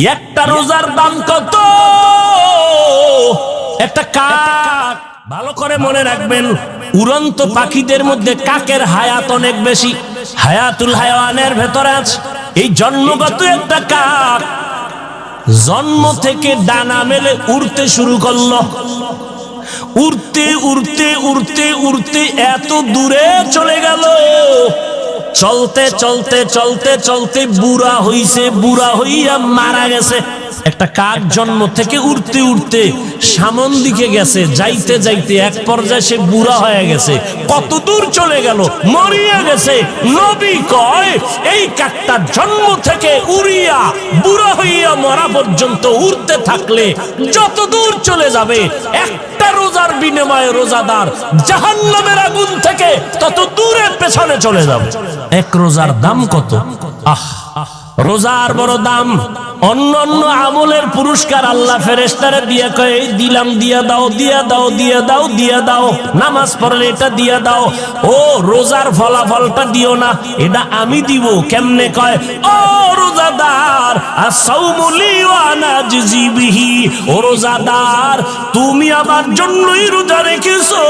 একটা রোজার দাম কত? একটা কাক, ভালো করে মনে রাখবেন, উড়ন্ত পাখিদের মধ্যে কাকের হায়াত অনেক বেশি। হায়াতুল হায়াওয়ানের ভেতরে আছে। এই জন্মগত একটা কাক জন্ম থেকে ডানা মেলে উড়তে শুরু করলো। উড়তে উড়তে উড়তে উড়তে এত দূরে চলে গেল। চলতে চলতে চলতে চলতে বুড়া হইছে, বুড়া হইয়া মারা গেছে। একটা কাক জন্ম থেকে উড়তে উড়তে সামন দিকে গেছে, যাইতে যাইতে এক পর্যায়ে সে বুড়া হয়ে গেছে। কত দূর চলে গেল, মরিয়া গেছে। নবী কয় এই কাকটা জন্ম থেকে উড়িয়া বুড়া হইয়া মরা পর্যন্ত উড়তে থাকলে যত দূর চলে যাবে, একটা রোজার বিনিময়ে রোজাদার জাহান্নামের আগুন থেকে তত দূরে পেছনে চলে যাবে। এক রোজার দাম কত? রোজার বড় দাম। অন্য অন্য আমলের পুরস্কার আল্লাহ ফেরেশতারে দিয়া কয় এই দিলাম, দিয়া দাও, দিয়া দাও, দিয়া দাও, দিয়া দাও। নামাজ পড়লে এটা দিয়া দাও। ও রোজার ফলাফলটা দিও না, এটা আমি দিব। কেমনে কয়? ও রোজাদার, আস-সাওমু লি ওয়া আনা আজজি বিহি। ও রোজাদার, তুমি আমার জন্যই রোজা রেখেছো,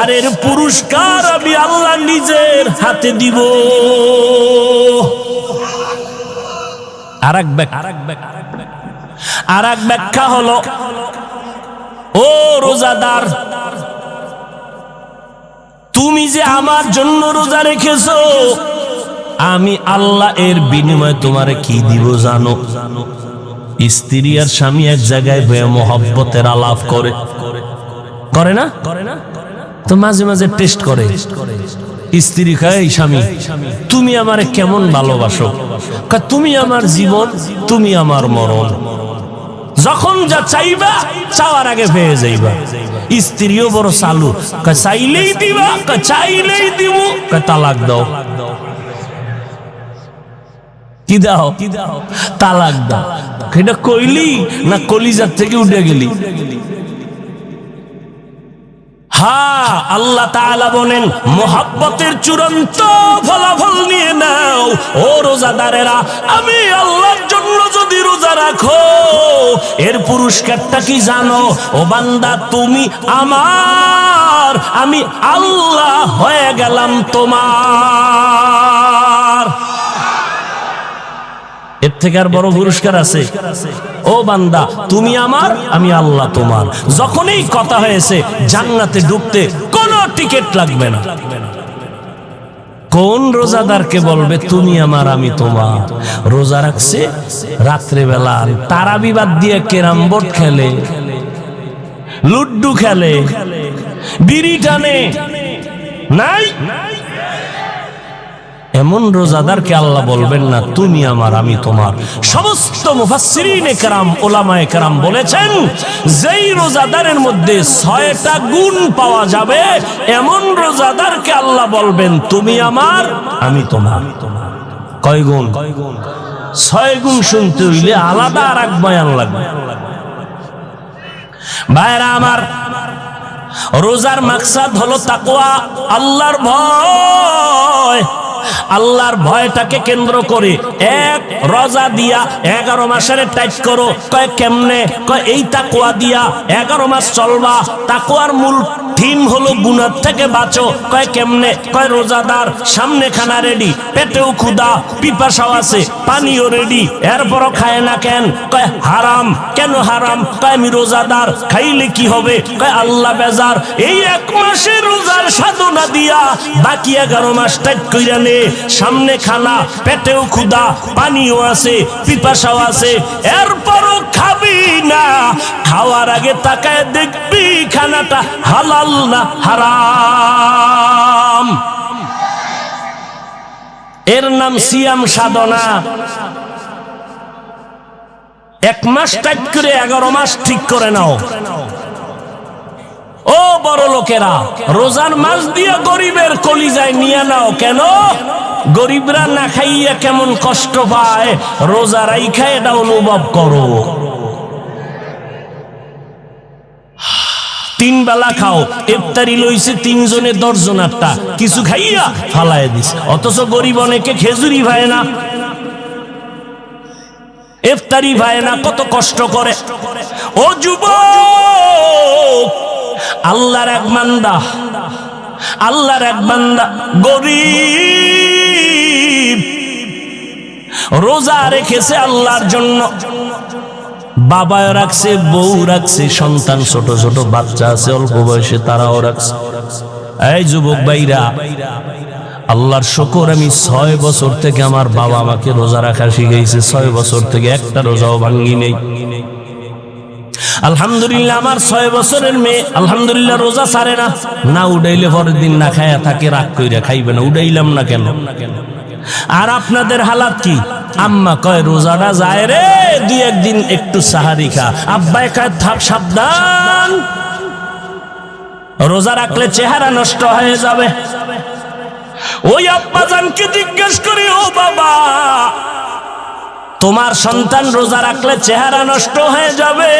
আর এর পুরস্কার আমি আল্লাহ নিজের হাতে দিব। আরেক ব্যাখ্যা হলো, ও রোজাদার, তুমি যে আমার জন্য রোজা রেখেছো, আমি আল্লাহ এর বিনিময়ে তোমারে কি দিব জানো? স্ত্রী আর স্বামী এক জায়গায় বয়ে মহব্বতের আলাপ করে, করে না? তো মাঝে মাঝে টেস্ট করে। স্ত্রী কয়, স্বামী তুমি আমারে কেমন ভালোবাসো? তুমি আমার জীবন, তুমি আমার মরণ। যখন যা চাইবা চাওয়ার আগে পেয়ে যাইবা। স্ত্রীও বড় চালু, চাইলেই দিবা, চাইলেই দিব, তালাক দাও। কি দাও? তালাক দাও। এটা কইলি না কলিজার থেকে উঠে গেলি? হ্যাঁ, আল্লাহ তাআলা বলেন মুহাব্বতের চূড়ান্ত ফলাফল নিয়ে নাও। ও রোজাদারেরা, আমি আল্লাহর জন্য যদি রোজা রাখো, এর পুরস্কারটা কি জানো? ও বান্দা, তুমি আমার, আমি আল্লাহ হয়ে গেলাম তোমার। এর থেকে আর বড় পুরস্কার আছে? ও বান্দা, তুমি আমার, আমি আল্লাহ তোমার। যখন এই কথা হয়েছে, জান্নাতে ঢুকতে কোনো টিকিট লাগবে না। কোন রোজাদারকে বলবে তুমি আমার, আমি তোমার? রোজা রাখছে, রাত্রেবেলা তারাবি বাদ দিয়ে ক্যারাম বোর্ড খেলে, লুড্ডু খেলে, বিড়ি টানে, নাই? এমন রোজাদারকে আল্লাহ বলবেন না তুমি আমার, আমি তোমার। সমস্ত মুফাসসিরিনে কেরাম, উলামায়ে কেরাম বলেছেন, যেই রোজাদারের মধ্যে 6টা গুণ পাওয়া যাবে, এমন রোজাদারকে আল্লাহ বলবেন তুমি আমার, আমি তোমার। কয় গুণ? 6 গুণ শুনতে হইলে আলাদা আর এক বয়ান লাগবে। ভাইরা আমার, রোজার মাকসাদ হলো তাকওয়া, আল্লাহর ভয়। আল্লাহর ভয়টাকে কেন্দ্র করে এক রোজা দিয়া 11 মাসের টাইট করো। কয় কেমনে? কয় এই তাকওয়া দিয়া 11 মাস চলবা। তাকওয়ার মূল থিম হলো গুনাহ থেকে বাঁচো। কয় কেমনে? কয় রোজাদার, সামনে খানা রেডি, পেটেও ক্ষুধা, পিপাসাও আছে, পানিও রেডি, এরপরও খায় না কেন? কয় হারাম। কেন হারাম? কয় আমি রোজাদার, খাইলে কি হবে? কয় আল্লাহ বেজার। এই 1 মাসের রোজার সাধনা দিয়া বাকি 11 মাস টাইট কইরা নে। সামনে খানা, পেটেও ক্ষুধা, পানিও আছে, পিপাসাও আছে, এরপরও খাবি না। খাওয়ার আগে তাকায় দেখবি খানাটা হালাল না হারাম। এর নাম সিয়াম সাধনা। 1 মাস টাইট করে 11 মাস ঠিক করে নাও। ও বড় লোকেরা, রোজার মাস দিয়ে গরিবের কলিজায় নিয়ে নাও। কেন? গরিবরা না খাইয়া কেমন কষ্ট পায়, রোজা রাইখা এটা অনুভব করো। 3 বেলা খাও, ইফতারি লইছে 3 জনে 10 জনারটা, কিছু খাইয়া ফালায় দিস। অথচ গরিব অনেকে খেজুরি পায় না। ইফতারি পায় না, কত কষ্ট করে। ও যুবক, আল্লাহর এক বান্দা, আল্লাহর এক বান্দা গরীব, রোজা রেখেছে আল্লাহর জন্য। বাবাও রাখছে, বউ রাখছে, সন্তান ছোট ছোট বাচ্চা আছে অল্প বয়সে, তারাও রাখছে। এই যুবক ভাইরা, আল্লাহর শুকর, আমি 6 বছর থেকে আমার বাবা আমাকে রোজা রাখা শিখাইছে। 6 বছর থেকে একটা রোজাও ভাঙ্গি নেই। আলহামদুলিল্লাহ, আমার 6 বছরের মেয়ে আলহামদুলিল্লাহ রোজা ছাড়ে না। না উড়াইলে পরের দিন না খায়া থাকে, রাগ কইরা খাইবে না, উড়াইলাম না কেন। আর আপনাদের হালাত কি? আম্মা কয় রোজাটা যায় রে, 2-1 দিন একটু সাহারি খা। আব্বাই কয় থাক সাবধান, রোজা রাখলে চেহারা নষ্ট হয়ে যাবে। ওই আব্বাজানকে জিজ্ঞেস করি, ও বাবা, তোমার সন্তান রোজা রাখলে চেহারা নষ্ট হয়ে যাবে,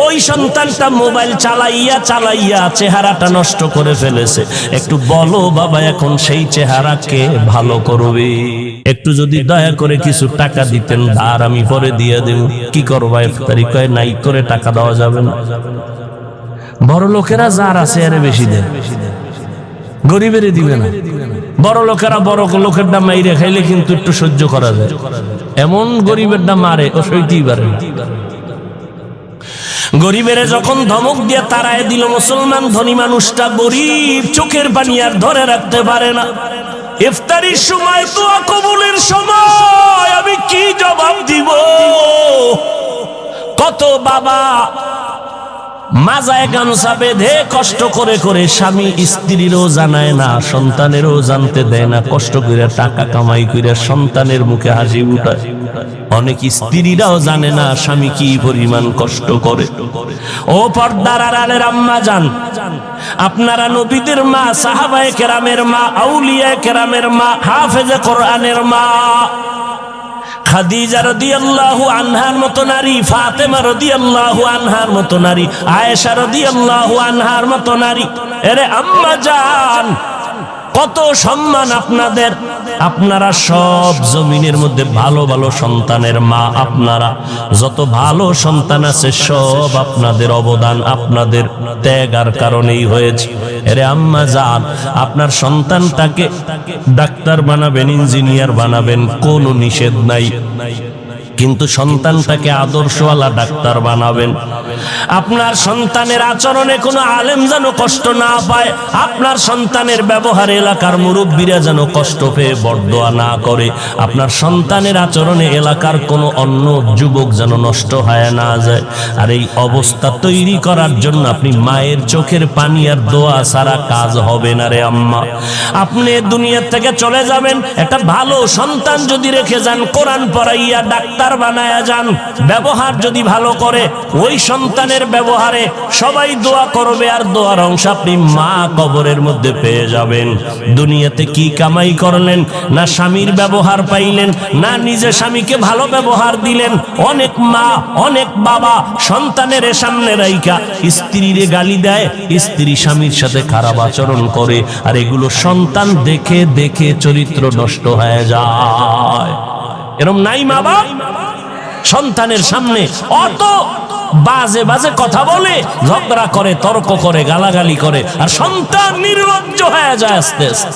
ওই সন্তানটা মোবাইল চালাইয়া চালাইয়া চেহারাটা নষ্ট করে ফেলেছে, একটু বলো বাবা এখন সেই চেহারাকে ভালো করবে। একটু যদি দয়া করে কিছু টাকা দিতেন, ধার আমি পরে দিয়ে দেব। কি করবা ইফতারি? কয় নাই করে টাকা দেওয়া যাবে না। বড় লোকেরা যার আছে আরে বেশি দেয়, গরিবেরই দিবে না। বড় লোকেরা বড় লোকের দাম মাইরে খাইলে কিন্তু একটু সহ্য করা যায়, এমন গরিবের দাম মারে ও সইতেই পারে না। গরিবের যখন ধমক দিয়ে তারায় দিল, মুসলমান ধনী মানুষটা গরিব, চোখের পানি আর ধরে রাখতে পারে না। ইফতারির সময়, দোয়া কবুলের সময় আমি কি জবাব দিব? কত বাবা মাজায় গামছা বেঁধে কষ্ট করে করে, স্বামী স্ত্রীরও জানায় না, সন্তানেরও জানতে দেয় না, কষ্ট করে টাকা কামাই করে সন্তানের মুখে হাসি উঠায়। অনেক স্ত্রীরাও জানে না স্বামী কি পরিমাণ কষ্ট করে। ও পর্দার আড়ালের আম্মা জান, আপনারা নবীদের মা, সাহাবায়ে কেরামের মা, আউলিয়া কেরামের মা, হাফেজে কোরআনের মা, খাদিজা রাদিয়াল্লাহু আনহার মতো নারী, ফাতেমা রাদিয়াল্লাহু আনহার মতো নারী, আয়েশা রাদিয়াল্লাহু আনহার মতো নারী। আরে আম্মা জান, কত সম্মান আপনাদের। আপনারা সব জমিনের মধ্যে ভালো ভালো সন্তানের মা, আপনারা যত ভালো সন্তান আছে সব আপনাদের অবদান, আপনাদের ত্যাগের কারণেই হয়েছে। আরে আম্মা জান, আপনার সন্তানটাকে ডাক্তার বানাবেন, ইঞ্জিনিয়ার বানাবেন, কোনো নিষেধ নাই, কিন্তু সন্তানটাকে আদর্শওয়ালা ডাক্তার বানাবেন। আপনার সন্তানের আচরণে কোনো আলেম যেন কষ্ট না পায়, আপনার সন্তানের ব্যবহারে এলাকার মুরব্বীরা যেন কষ্ট পেয়ে বরদোয়া না করে, আপনার সন্তানের আচরণে এলাকার কোনো অন্য যুবক যেন নষ্ট হয়ে না যায়। আর এই অবস্থা তৈরি করার জন্য আপনি মায়ের চোখের পানি আর দোয়া ছাড়া কাজ হবে না রে আম্মা। আপনি দুনিয়া থেকে চলে যাবেন, একটা ভালো সন্তান যদি রেখে যান, কোরআন পড়াইয়া ডাক্তার বানায়া যান, ব্যবহার যদি ভালো করে, ওই সন্তানের ব্যবহারে সবাই দোয়া করবে, আর দোয়ার অংশ আপনি মা কবরের মধ্যে পেয়ে যাবেন। দুনিয়াতে কি কামাই করলেন? না স্বামীর ব্যবহার পাইলেন, না নিজে স্বামীকে ভালো ব্যবহার দিলেন। অনেক মা, অনেক বাবা সন্তানের সামনে রাইখা স্ত্রীরে গালি দেয়, স্ত্রী স্বামীর সাথে খারাপ আচরণ করে, আর এগুলো সন্তান দেখে দেখে চরিত্র নষ্ট হয়ে যায়। এরকম নাই মা বাপ? সন্তানের সামনে অত বাজে বাজে কথা বলে, ঝগড়া করে, তর্ক করে, গালাগালি করে, আর সন্তান নির্লজ্জ হয়ে যায় আস্তে আস্তে।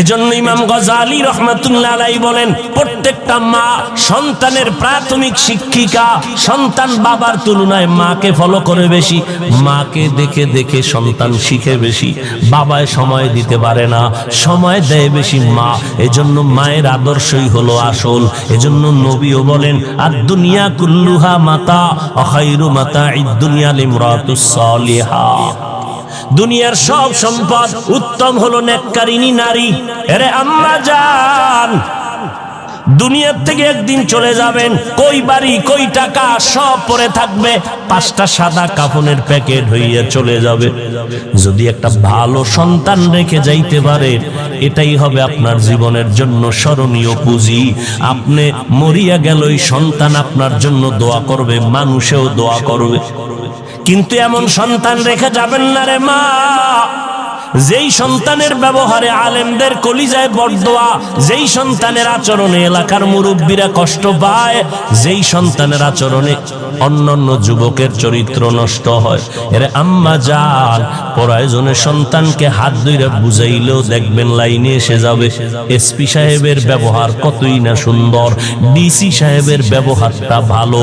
এজন্য ইমাম গজালি রহমাতুল্লাহ আলাইহি বলেন, প্রত্যেকটা মা সন্তানের প্রাথমিক শিক্ষিকা। সন্তান বাবার তুলনায় মাকে ফলো করে বেশি, মাকে দেখে দেখে সন্তান শিখে বেশি। বাবায় সময় দিতে পারে না, সময় দেয় বেশি মা। এজন্য মায়ের আদর্শই হলো আসল। এজন্য নবীও বলেন, আর দুনিয়া কুল্লুহা মাতা, খায়রু মাতা'ইদ দুনিয়া লিমরাতুস সালিহা। দুনিয়ার সব সম্পদ উত্তম হলো নেককারিনী নারী। আরে আম্মা জান, দুনিয়ার থেকে একদিন চলে যাবেন, কই বাড়ি কই টাকা সব পড়ে থাকবে, 5টা সাদা কাফনের প্যাকেট হইয়া চলে যাবে। যদি একটা ভালো সন্তান রেখে যাইতে পারে, এটাই হবে আপনার জীবনের জন্য স্মরণীয় পুঁজি। আপনি মরিয়া গেলই সন্তান আপনার জন্য দোয়া করবে, মানুষেও দোয়া করবে। কিন্তু এমন সন্তান রেখে যাবেন না রে মা, যেই সন্তানের ব্যবহারে আলেমদের কলিজায় বরদোয়া, যেই সন্তানের আচরণে এলাকার মুরব্বীরা কষ্ট পায়, যেই সন্তানের আচরণে অন্যান্য যুবকের চরিত্র নষ্ট হয়। এর আম্মা জান প্রয়োজনে সন্তানকে হাত ধরে বুঝাইলেও দেখবেন লাইনে এসে যাবে। এসপি সাহেবের ব্যবহার কতই না সুন্দর, ডিসি সাহেবের ব্যবহারটা ভালো,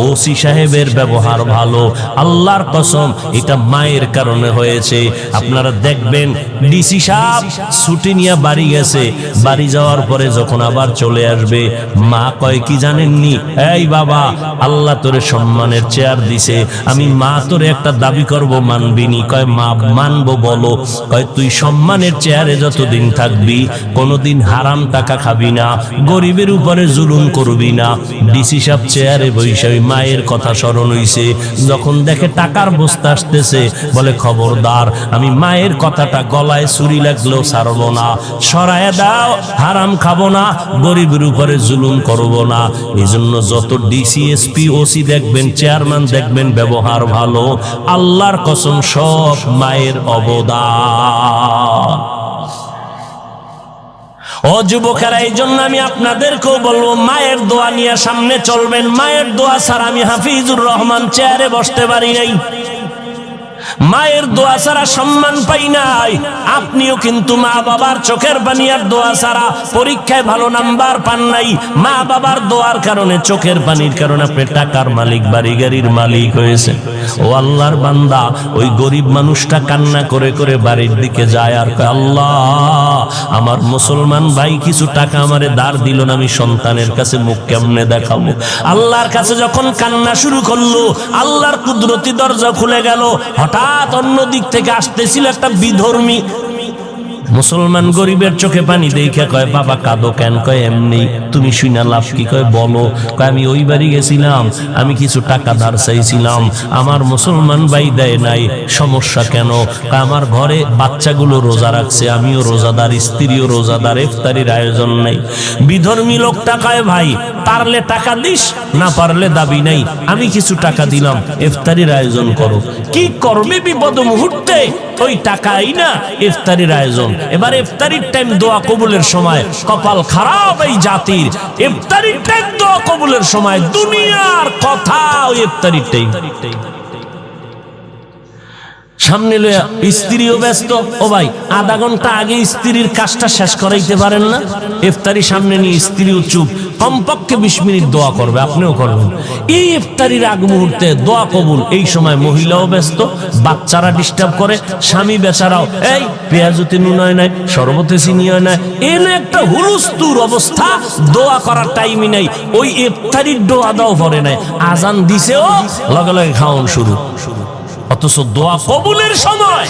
ওসি সাহেবের ব্যবহার ভালো। আল্লাহর কসম এটা মায়ের কারণে হয়েছে। আপনারা দেখবেন ডিসি সাহেব ছুটি নিয়ে বাড়ি গেছে, বাড়ি যাওয়ার পরে যখন আবার চলে আসবে, মা কয় কি জানেননি, এই বাবা আল্লাহ তোরে সম্মানের চেয়ার দিছে, আমি মা তোরে একটা দাবি করব, মানবিনি? কয় মা মানবো, বলো। কয় তুই সম্মানের চেয়ারে যতদিন থাকবি কোনোদিন হারাম টাকা খাবি না, গরিবের উপরে জুলুম করবি না। ডিসি সাহেব চেয়ারে বসে ওই মায়ের কথা স্মরণ হইছে, যখন দেখে টাকার বস্তা আসতেছে বলে খবরদার, আমি মায়ের কথাটা গলায় ছুরি লাগলেও ছাড়বো না, সরায় দাও, হারাম খাবো না, গরিবের উপরে জুলুম করবো না। এই জন্য যত ডিসি এসপি ওসি দেখবেন, চেয়ারম্যান দেখবেন ব্যবহার ভালো, আল্লাহর কসম সব মায়ের অবদান। ও যুবকেরা, এই জন্য আমি আপনাদেরকেও বলবো মায়ের দোয়া নিয়ে সামনে চলবেন। মায়ের দোয়া ছাড়া আমি হাফিজুর রহমান চেয়ারে বসতে পারি নাই, মায়ের দোয়া ছাড়া সম্মান পাই নাই। আপনিও কিন্তু মা বাবার চোখের পানি আর দোয়া ছাড়া পরীক্ষায় ভালো নাম্বার পান নাই। মা বাবার দোয়ার কারণে, চোখের পানির কারণে আপনি টাকার মালিক, বাড়ি গাড়ির মালিক হয়েছে। ও আল্লাহর বান্দা, ওই গরিব মানুষটা কান্না করে করে বাড়ির দিকে যায় আর কয়, আল্লাহ আমার মুসলমান ভাই কিছু টাকা আমারে ধার দিল না, আমি সন্তানের কাছে মুখ কেমনে দেখাবো। আল্লাহর কাছে যখন কান্না শুরু করলো, আল্লাহর কুদরতি দরজা খুলে গেল। হঠাৎ অন্য দিক থেকে আসতেছিল একটা বিধর্মী মুসলমান, গরিবের চোখে পানি দেখে কয়, বাবা কাঁদো কেন? কয় এমনি। তুমি শুনা লাভ কি? কয় বলো। কয় আমি ওই বাড়ি গেছিলাম, আমি কিছু টাকা ধার চাইছিলাম, আমার মুসলমান ভাই দেয় নাই। সমস্যা কেন? কয় আমার ঘরে বাচ্চাগুলো রোজা রাখছে, আমিও রোজাদার, স্ত্রীও রোজাদার, ইফতারির আয়োজন নেই। বিধর্মী লোকটা কয়, ভাই পারলে টাকা দিস, না পারলে দাবি নাই, আমি কিছু টাকা দিলাম, ইফতারির আয়োজন করো। কি করবে বিপদ মুহূর্তে? ওই টাকাই না ইফতারির আয়োজন। এবার ইফতারির টাইম, দোয়া কবুলের সময়, কপাল খারাপ এই জাতির। ইফতারির টাইম, দোয়া কবুলের সময়, দুনিয়ার কথা ওই ইফতারির টাইম। সামনে লইয়া স্ত্রীও ব্যস্ত। ও ভাই আধা ঘন্টা আগে স্ত্রীর কাজটা শেষ করাইতে পারেন না? ইফতারি সামনে নিয়ে স্ত্রীও চুপ, কমপক্ষে 20 মিনিট দোয়া করবে, আপনিও করবেন। এই ইফতারির আগ মুহূর্তে দোয়া কবুল, এই সময় মহিলাও ব্যস্ত, বাচ্চারা ডিস্টার্ব করে, স্বামী বেচারাও, এই পেঁয়াজতে নুন হয় নাই, শরবতে চিনি হয় নাই, এনে একটা হুলুস্তুর অবস্থা, দোয়া করার টাইমই নাই। ওই ইফতারির দোয়া দাও পরে নাই, আজান দিছেও লগে লগে খাওয়ান শুরু। অথচ দোয়া কবুলের সময়,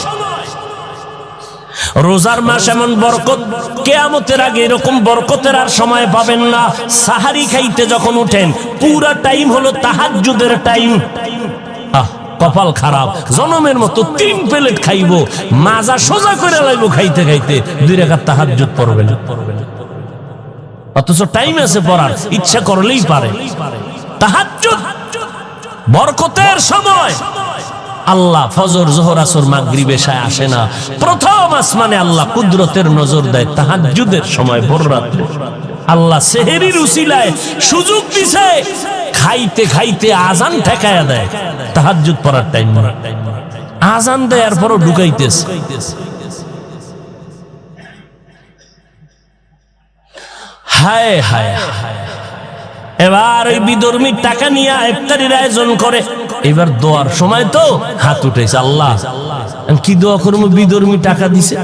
রোজার মাস এমন বরকত, কিয়ামতের আগে এরকম বরকতের আর সময় পাবেন না। সাহারি খাইতে যখন উঠেন, পুরা টাইম হলো তাহাজ্জুদের টাইম। কপাল খারাপ, জনমের মতো 3 প্লেট খাইবো, মাজা সোজা করে লাইবো খাইতে খাইতে, 2 রাকাত তাহাজ্জুদ পড়বেন। অথচ টাইম আছে পড়ার, ইচ্ছা করলেই পারে। তাহাজ্জুদ বরকতের সময়। আল্লাহ ফজর, যোহর, আসর, মাগরিব, এশা আসে না, প্রথম আসমানে আল্লাহ কুদরতের নজর দেয় তাহাজ্জুদের সময়, ভোর রাতে। আল্লাহ সেহেরির উসিলায় সুযোগ দিছে, খাইতে খাইতে আজান ঠেকায়া দেয়, তাহাজ্জুদ পড়ার টাইম না। আজান দেয়ার পরও ঢুকাইতেছে। হায় হায় হায়। এবার ওই বিধর্মীর টাকা নিয়ে ইফতারির আয়োজন করে। এবার দোয়ার সময় তো হাত উঠেছে, আল্লাহ কি দোয়া করবো? বিধর্মী টাকা দিছে,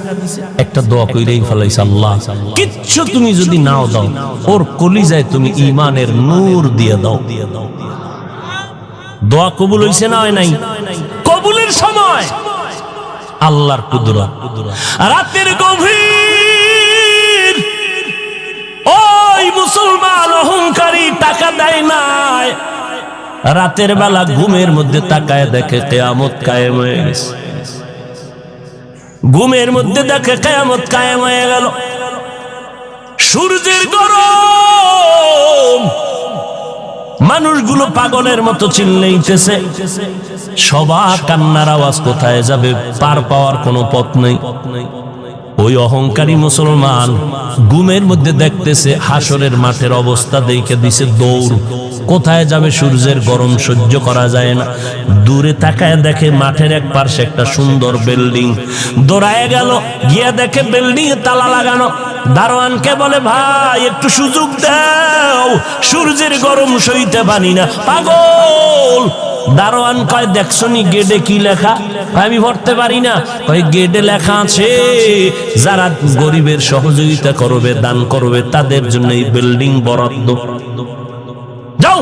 একটা দোয়া কইরেই ফেলাইছে, আল্লাহ কিচ্ছু তুমি যদি নাও দাও, ওর কলিজায় তুমি ঈমানের নূর দিয়ে দাও। দোয়া কবুল হইছে না হয় নাই? কবুলের সময় আল্লাহর কুদরত। রাতের গভীর, ওই মুসলমান অহংকারী টাকা দেয় নাই, রাতের বেলা ঘুমের মধ্যে তাকায় দেখে কিয়ামত কায়েম হয়ে গেছে। ঘুমের মধ্যে দেখে কিয়ামত কায়েম হয়ে গেল। সূর্যের গরম মানুষগুলো পাগলের মতো চিল্লাইতেছে। সবার কান্নার আওয়াজ কোথায় যাবে, পার পাওয়ার কোনো পথ নেই। ওই অহংকারী মুসলমান ঘুমের মধ্যে দেখতেছে হাসরের মাঠের অবস্থা, দেখে দিছে দৌড়। কোথায় যাবে, সূর্যের গরম সহ্য করা যায় না। দূরে তাকায় দেখে মাঠের এক পাশে একটা সুন্দর বিল্ডিং। দৌড়ায় গেল, গিয়ে দেখে বিল্ডিং এ তালা লাগানো। দারোয়ানকে বলে, ভাই একটু সুযোগ দাও, সূর্যের গরম সইতে পারি না। পাগল। দারোয়ান কয়, দেখছো নি গেটে কি লেখা? আমি পড়তে পারি না। কয়, গেটে লেখা আছে যারা গরিবের সহযোগিতা করবে, দান করবে, তাদের জন্য এই বিল্ডিং বরাদ্দ। যাও,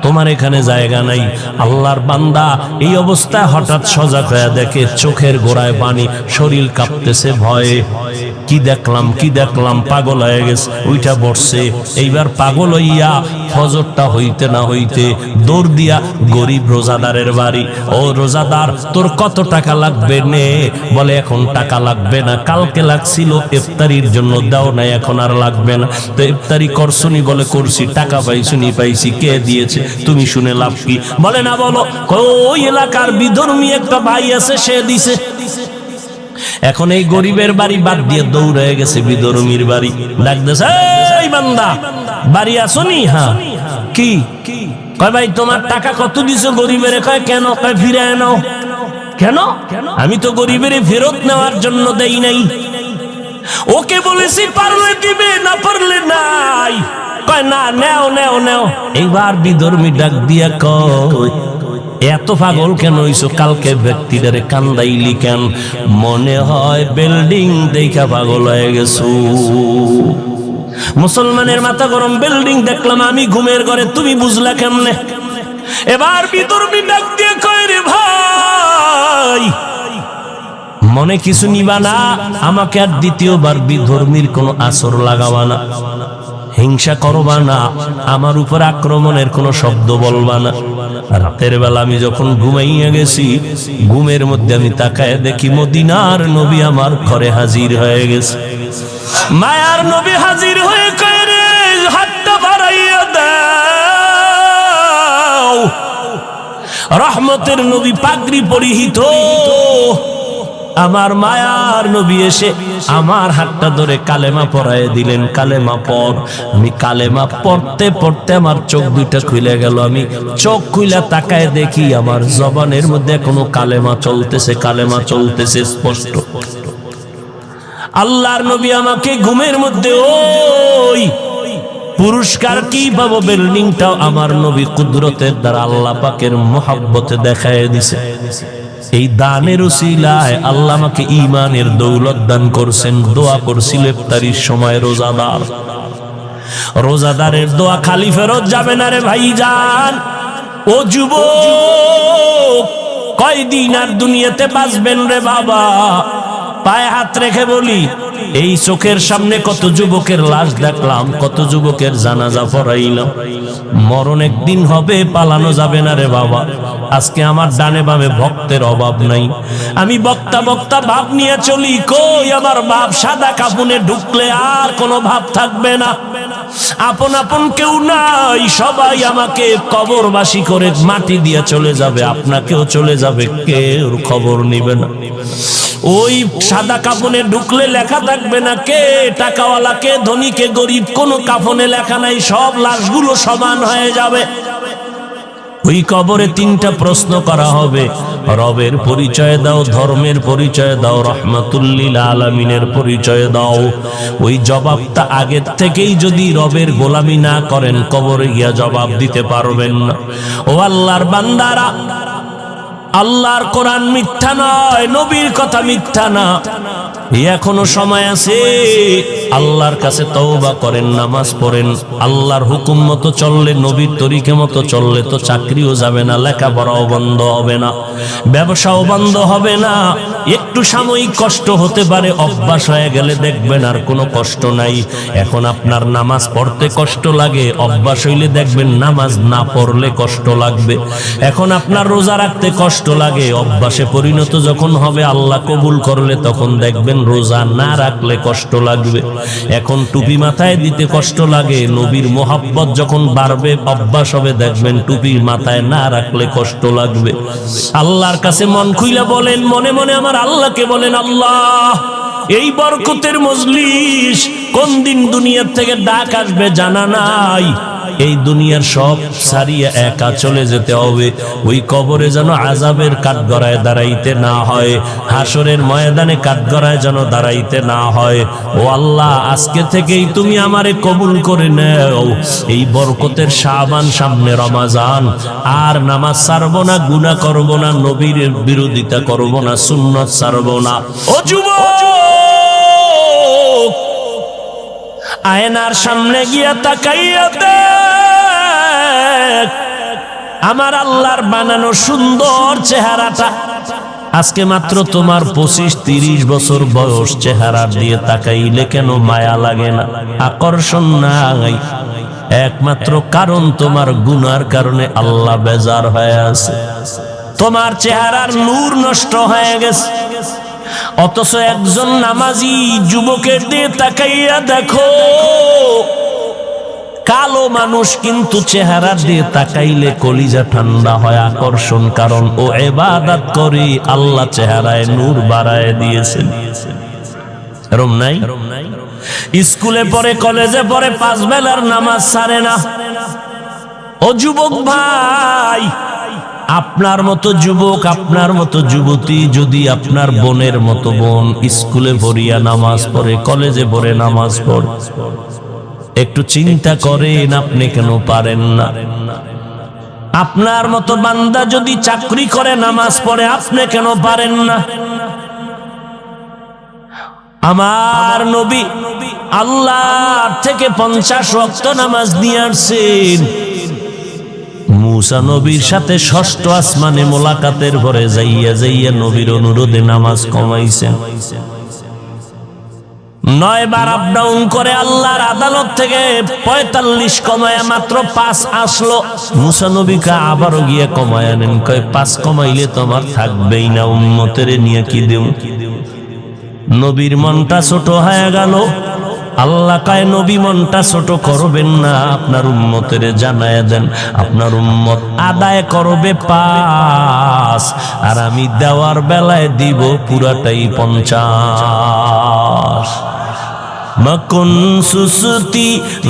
তোমার এখানে জায়গা নাই। আল্লাহর বান্দা এই অবস্থায় হঠাৎ সজাগ হয়ে দেখে চোখের গোড়ায় পানি, শরীর কাঁপতেছে ভয়ে। কি দেখলাম, কি দেখলাম, পাগল হয়ে গেছে। ওইটা বসছে। এইবার পাগল হইয়া ফজরটা হইতে না হইতে দৌড় দিয়া গরিব রোজাদারের বাড়ি। ও রোজাদার, তোর কত টাকা লাগবে? নে। বলে, এখন টাকা লাগবে না, কালকে লাগছিল, ইফতারির জন্য দাও নাই, এখন আর লাগবে না। তো ইফতারি করছনি? বলে, করছি। টাকা পাইছনি? পাইছি। কে দিয়েছে? তুমি শুনে লাভ কি? বলে, না। বলো। ওই এলাকার বিধর্মী একটা ভাই আছে, সে দিছে। এখন এই গরিবের বাড়ি বাদ দিয়ে দৌড়ে গেছে বিধর্মীর বাড়ি। ডাকতেছে, এই বান্দা, বাড়ি আসনি? হ্যাঁ। কি? কয়, ভাই তোমার টাকা কত দিছো গরিবের? কয়, কেন? কয়, ফিরে নাও। কেন? আমি তো গরিবের ফেরত নেওয়ার জন্য দেই নাই। ওকে বলেছি পারলে দিবে, না পারলে নাই। কয়, না, নেও নেও নেও। এইবার বিধর্মী ডাক দিয়া কয়, এত পাগল কেন হইছো? কালকে ব্যক্তিটারে কান্দাইলি কেন? মনে হয় বিল্ডিং দেখা পাগল হয়ে গেছো। মুসলমানের মাথা গরম। বিল্ডিং দেখলাম আমি ঘুমের ঘরে, তুমি বুঝলা কেমনে? এবার বিধর্মী ডাক দিয়ে কয়, রে ভাই, মনে কিছু নিবা না, আমাকে আর দ্বিতীয়বার বিধর্মীর কোনো আসর লাগাবা না, হিংসা করবা না, আমার উপর আক্রমণের কোনো শব্দ বলবা না। রাতের বেলা আমি যখন ঘুমাইয়া গেছি, ঘুমের মধ্যে আমি তাকায় দেখি মদিনার নবী আমার ঘরে হাজির হয়ে গেছে। মায়ার নবী হাজির হয়ে কয়, রে হাতটা বাড়াইয়া দাও। রহমতের নবী পাগড়ি পরিহিত আমার মায়ার নবী এসে আমার হাতটা ধরে কালেমা পড়ায় দিলেন। কালেমা পড়। আমি কালেমা পড়তে পড়তে আমার চোখ দুইটা খুলে গেল। আমি চোখ খুলে তাকায় দেখি আমার জবানের মধ্যে কোনো কালেমা চলতেছে, কালেমা চলতেছে স্পষ্ট। আল্লাহর নবী আমাকে ঘুমের মধ্যে ওই পুরস্কার কি পাবো, বিল্ডিংটাও আমার নবী কুদরতের দ্বারা আল্লাহ পাকের মোহাব্বতে দেখায় দিছে। এই দানের উসিলায় আল্লাহ আমাকে ঈমানের দৌলত দান করছেন। দোয়া করছিল ইফতারির সময় রোজাদার। রোজাদারের দোয়া খালি ফেরত যাবে না রে ভাইজান। ও যুবক, কয়দিন আর দুনিয়াতে বাঁচবেন রে বাবা? পায়ে হাত রেখে বলি, এই চোখের সামনে কত যুবকের লাশ দেখলাম, কত যুবকের জানাজা পড়াইলাম। মরণ একদিন হবে, পালানো যাবে না রে বাবা। আজকে আমার ডানে বামে ভক্তের অভাব নাই। আমি বক্তা বক্তা ভাব নিয়ে চলি, কই আমার বাপ? সাদা কাফনে ঢুকলে আর কোনো ভাব থাকবে না। আপন আপন কেউ নাই, সবাই আমাকে কবরবাসী করে মাটি দিয়ে চলে যাবে। আপনাকেও চলে যাবে, কেউ খবর নিবে না। ওই সাদা কাফনে ঢুকলে লেখা থাকবে না কে টাকাওয়ালা, কে ধনী, কে গরিব, কোনো কাফনে লেখা নাই। সব লাশগুলো সমান হয়ে যাবে। ওই কবরে তিনটা প্রশ্ন করা হবে। রবের পরিচয় দাও, ধর্মের পরিচয় দাও, রহমাতুল্লিল আলামিনের পরিচয় দাও। ওই জবাবটা আগের থেকেই যদি রবের গোলামি না করেন, কবরে গিয়া জবাব দিতে পারবেন না। ও আল্লাহর বান্দারা, আল্লাহর কোরআন মিথ্যা নয়, নবীর কথা মিথ্যা না। এখনো সময় আছে। আল্লাহর কাছে তওবা করেন, নামাজ পড়েন। আল্লাহর হুকুম মতো চললে, নবীর তরিকা মতো চললে তো চাকরিও যাবে না, লেখাপড়াও বন্ধ হবে না, ব্যবসাও বন্ধ হবে না। একটু সাময়িক কষ্ট হতে পারে, অভ্যাস হয়ে গেলে দেখবেন আর কোনো কষ্ট নাই। এখন আপনার নামাজ পড়তে কষ্ট লাগে, অভ্যাস হইলে দেখবেন নামাজ না পড়লে কষ্ট লাগবে। এখন আপনার রোজা রাখতে কষ্ট কষ্ট লাগে, অভ্যাসে পরিণত যখন হবে আল্লাহ কবুল করলে তখন দেখবেন রোজা না রাখলে কষ্ট লাগবে। এখন টুপি মাথায় দিতে কষ্ট লাগে, নবীর মোহাব্বত যখন বাড়বে অভ্যাস হবে দেখবেন টুপি মাথায় না রাখলে কষ্ট লাগবে। আল্লাহর কাছে মন খুইলা বলেন, মনে মনে আমার আল্লাহকে বলেন, আল্লাহ এই বরকতের মজলিস কোন দিন দুনিয়ার থেকে ডাক আসবে জানা নাই, এই দুনিয়ার সব ছাড়িয়ে একা চলে যেতে হবে। ওই কবরে যেন আযাবের কাঠগড়ায় দাঁড়াইতে না হয়, হাসরের ময়দানে কাঠগড়ায় যেন দাঁড়াইতে না হয়। ও আল্লাহ, আজকে থেকেই তুমি আমারে কবুল করে নাও। এই বরকতের শাবান, সামনে রমাজান, আর নামাজ ছাড়বো না, গুনাহ করবো না, নবীর বিরোধিতা করবো না, সুন্নাত ছাড়বো না। ও যুবক, আয়নার সামনে গিয়া তাকাইয়া দেখ আমার আল্লাহর বানানো সুন্দর চেহারাটা। আজকে মাত্র তোমার 25-30 বছর বয়স, চেহারা দিয়ে তাকাইলে কেন মায়া লাগে না, আকর্ষণ নাই? একমাত্র কারণ তোমার গুনার কারণে আল্লাহ বেজার হয়ে আছে, তোমার চেহারার নূর নষ্ট হয়ে গেছে। অথচ একজন নামাজি যুবকের দিয়ে তাকাইয়া দেখো, কালো মানুষ কিন্তু চেহারা দিয়ে তাকাইলে কলিজা ঠান্ডা হয়, আকর্ষণ। কারণ ও ইবাদত করে, আল্লাহ চেহারায় নূর বাড়ায় দিয়েছেন। এরম নাই? স্কুলে পড়ে, কলেজে পড়ে, 5 বেলার নামাজ ছাড়ে না। ও যুবক ভাই, আপনার মতো যুবক, আপনার মতো যুবতী যদি আপনার বোনের মতো বোন স্কুলে পড়িয়া নামাজ পড়ে, কলেজে পড়ে নামাজ পড়ে, একটু চিন্তা করেন আপনি কেন পারেন না? আপনার মতো বান্দা যদি চাকরি করে নামাজ পড়ে, আপনি কেন পারেন না? আমার নবী আল্লাহ থেকে 50 ওয়াক্ত নামাজ নিয়ে আসছেন। মূসা নবীর সাথে 6ষ্ঠ আসমানে মোলাকাতের পরে যাইয়া যাইয়া নবীর অনুরোধে নামাজ কমাইছেন। 9 বার আপ ডাউন করে আল্লাহর আদালত থেকে 45 কমায়া মাত্র 5 আসলো। মূসা নবীকে আবারও গিয়ে কমায়া নেন, কয় 5 কমাইলে তোমার থাকবেই না, উম্মতের নিয়ে কি দেব? নবীর মনটা ছোট হয়ে গেল। আল্লাহ কয়, নবী মনটা ছোট করবেন না, আপনার উম্মতের জানায়া দেন, আপনার উম্মত আদায় করবে 5, আর আমি দেওয়ার বেলায় দিব পুরাটাই 50। মকুন সুসতি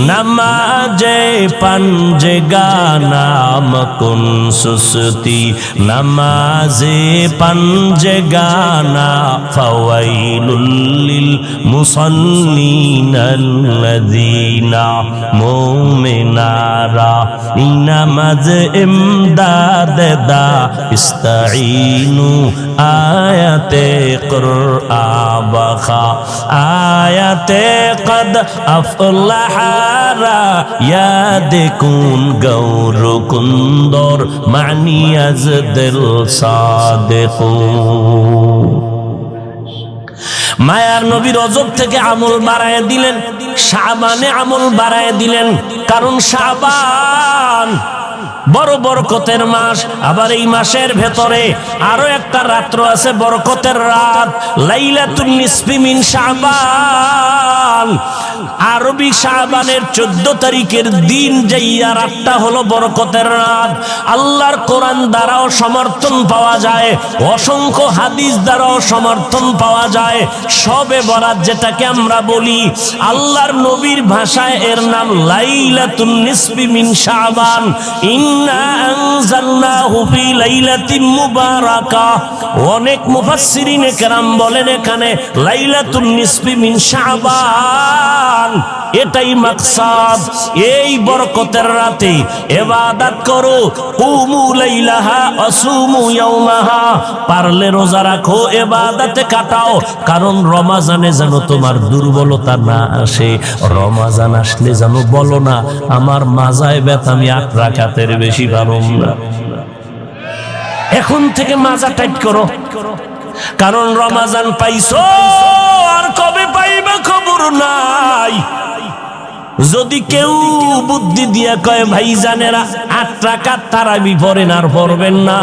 নামাজে পাঞ্জে গানা, মকুন সুসতি নামাজে পাঞ্জে গানা, ফাওয়াইলুল লিল মুসাল্লিনাল্লাযীনা মুমিনারা নামাজ ইমদাদ দা ইস্তাঈনু আয়াতে কুরআন বাখা আয়াতে قد أفلح يادكون غور كندور معني أزدل صادقون। মায়ার নবী রজব থেকে আমল বাড়ায় দিলেন, শাবানে আমল বাড়ায় দিলেন। কারণ শাবান বড় বরকতের মাস। আবার এই মাসের ভেতরে আরো একটা রাত্র আছে, বরকতের রাত, লাইলাতুন নিসফি মিন শাবান। আরবি শাবানের 14 তারিখের দিন যাইয়া রাতটা হলো বরকতের রাত। আল্লাহর কোরআন দ্বারাও সমর্থন পাওয়া যায়, অসংখ্য হাদিস দ্বারাও সমর্থন পাওয়া যায়। শবে বরাত যেটাকে আমরা বলি, আল্লাহর নবীর ভাষায় এর নাম লাইলাতুন নিসফি মিন শাবান। ইন্না আনজালনাহু ফি লাইলাতিন মুবারাকা। অনেক মুফাসসিরিনে কেরাম বলেন এখানে লাইলাতুন নিসফি মিন শাবান, এটাই মাকসাদ। এই বরকতের রাতে ইবাদত করো, কুমু লাইলাহা আসুমু ইয়াউমাহা। পারলে রোজা রাখো, ইবাদতে কাটাও। কারণ রমাজানে যেন তোমার দুর্বলতা না আসে। রমাজান আসলে যেন বলো না আমার মাজায় ব্যথা, আমি 8 রাকাতের বেশি পারুম না। এখন থেকে মাজা টাইট করো, কারণ রমাজান পাইছো, আর কবে পাইবা খবর নাই। যদি কেউ বুদ্ধি দিয়া কয় ভাইজানেরা 8 রাকাত তারাবি পড়েন আর পড়বেন না,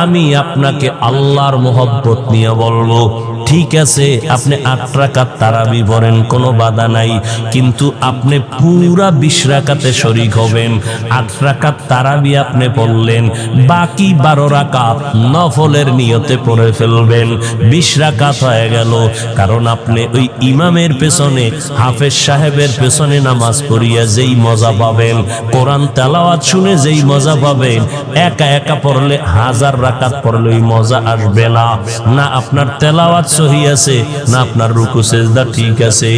আমি আপনাকে আল্লাহর মোহব্বত নিয়ে বলবো ঠিক আছে আপনি 8 রাকাত তারাবি পড়েন, কোনো বাধা নাই, কিন্তু আপনি পুরা 20 রাকাতে শরীক হবেন। 8 রাকাত তারাবি আপনি পড়লেন, বাকি 12 রাকাত নফলের নিয়তে পড়ে ফেলবেন। 20 রাকাত হয়ে গেল, কারণ আপনি ওই ইমামের পেছনে, হাফেজ সাহেবের পেছনে নামাজ পড়িয়া যেই মজা পাবেন, কোরআন তেলাওয়াত শুনে যেই মজা পাবেন, একা একা পড়লে 1000 রাকাত পড়লে ওই মজা আসবে না। না আপনার তেলাওয়াত সহি আছে, না আপনার রুকু সেজদা ঠিক আছে।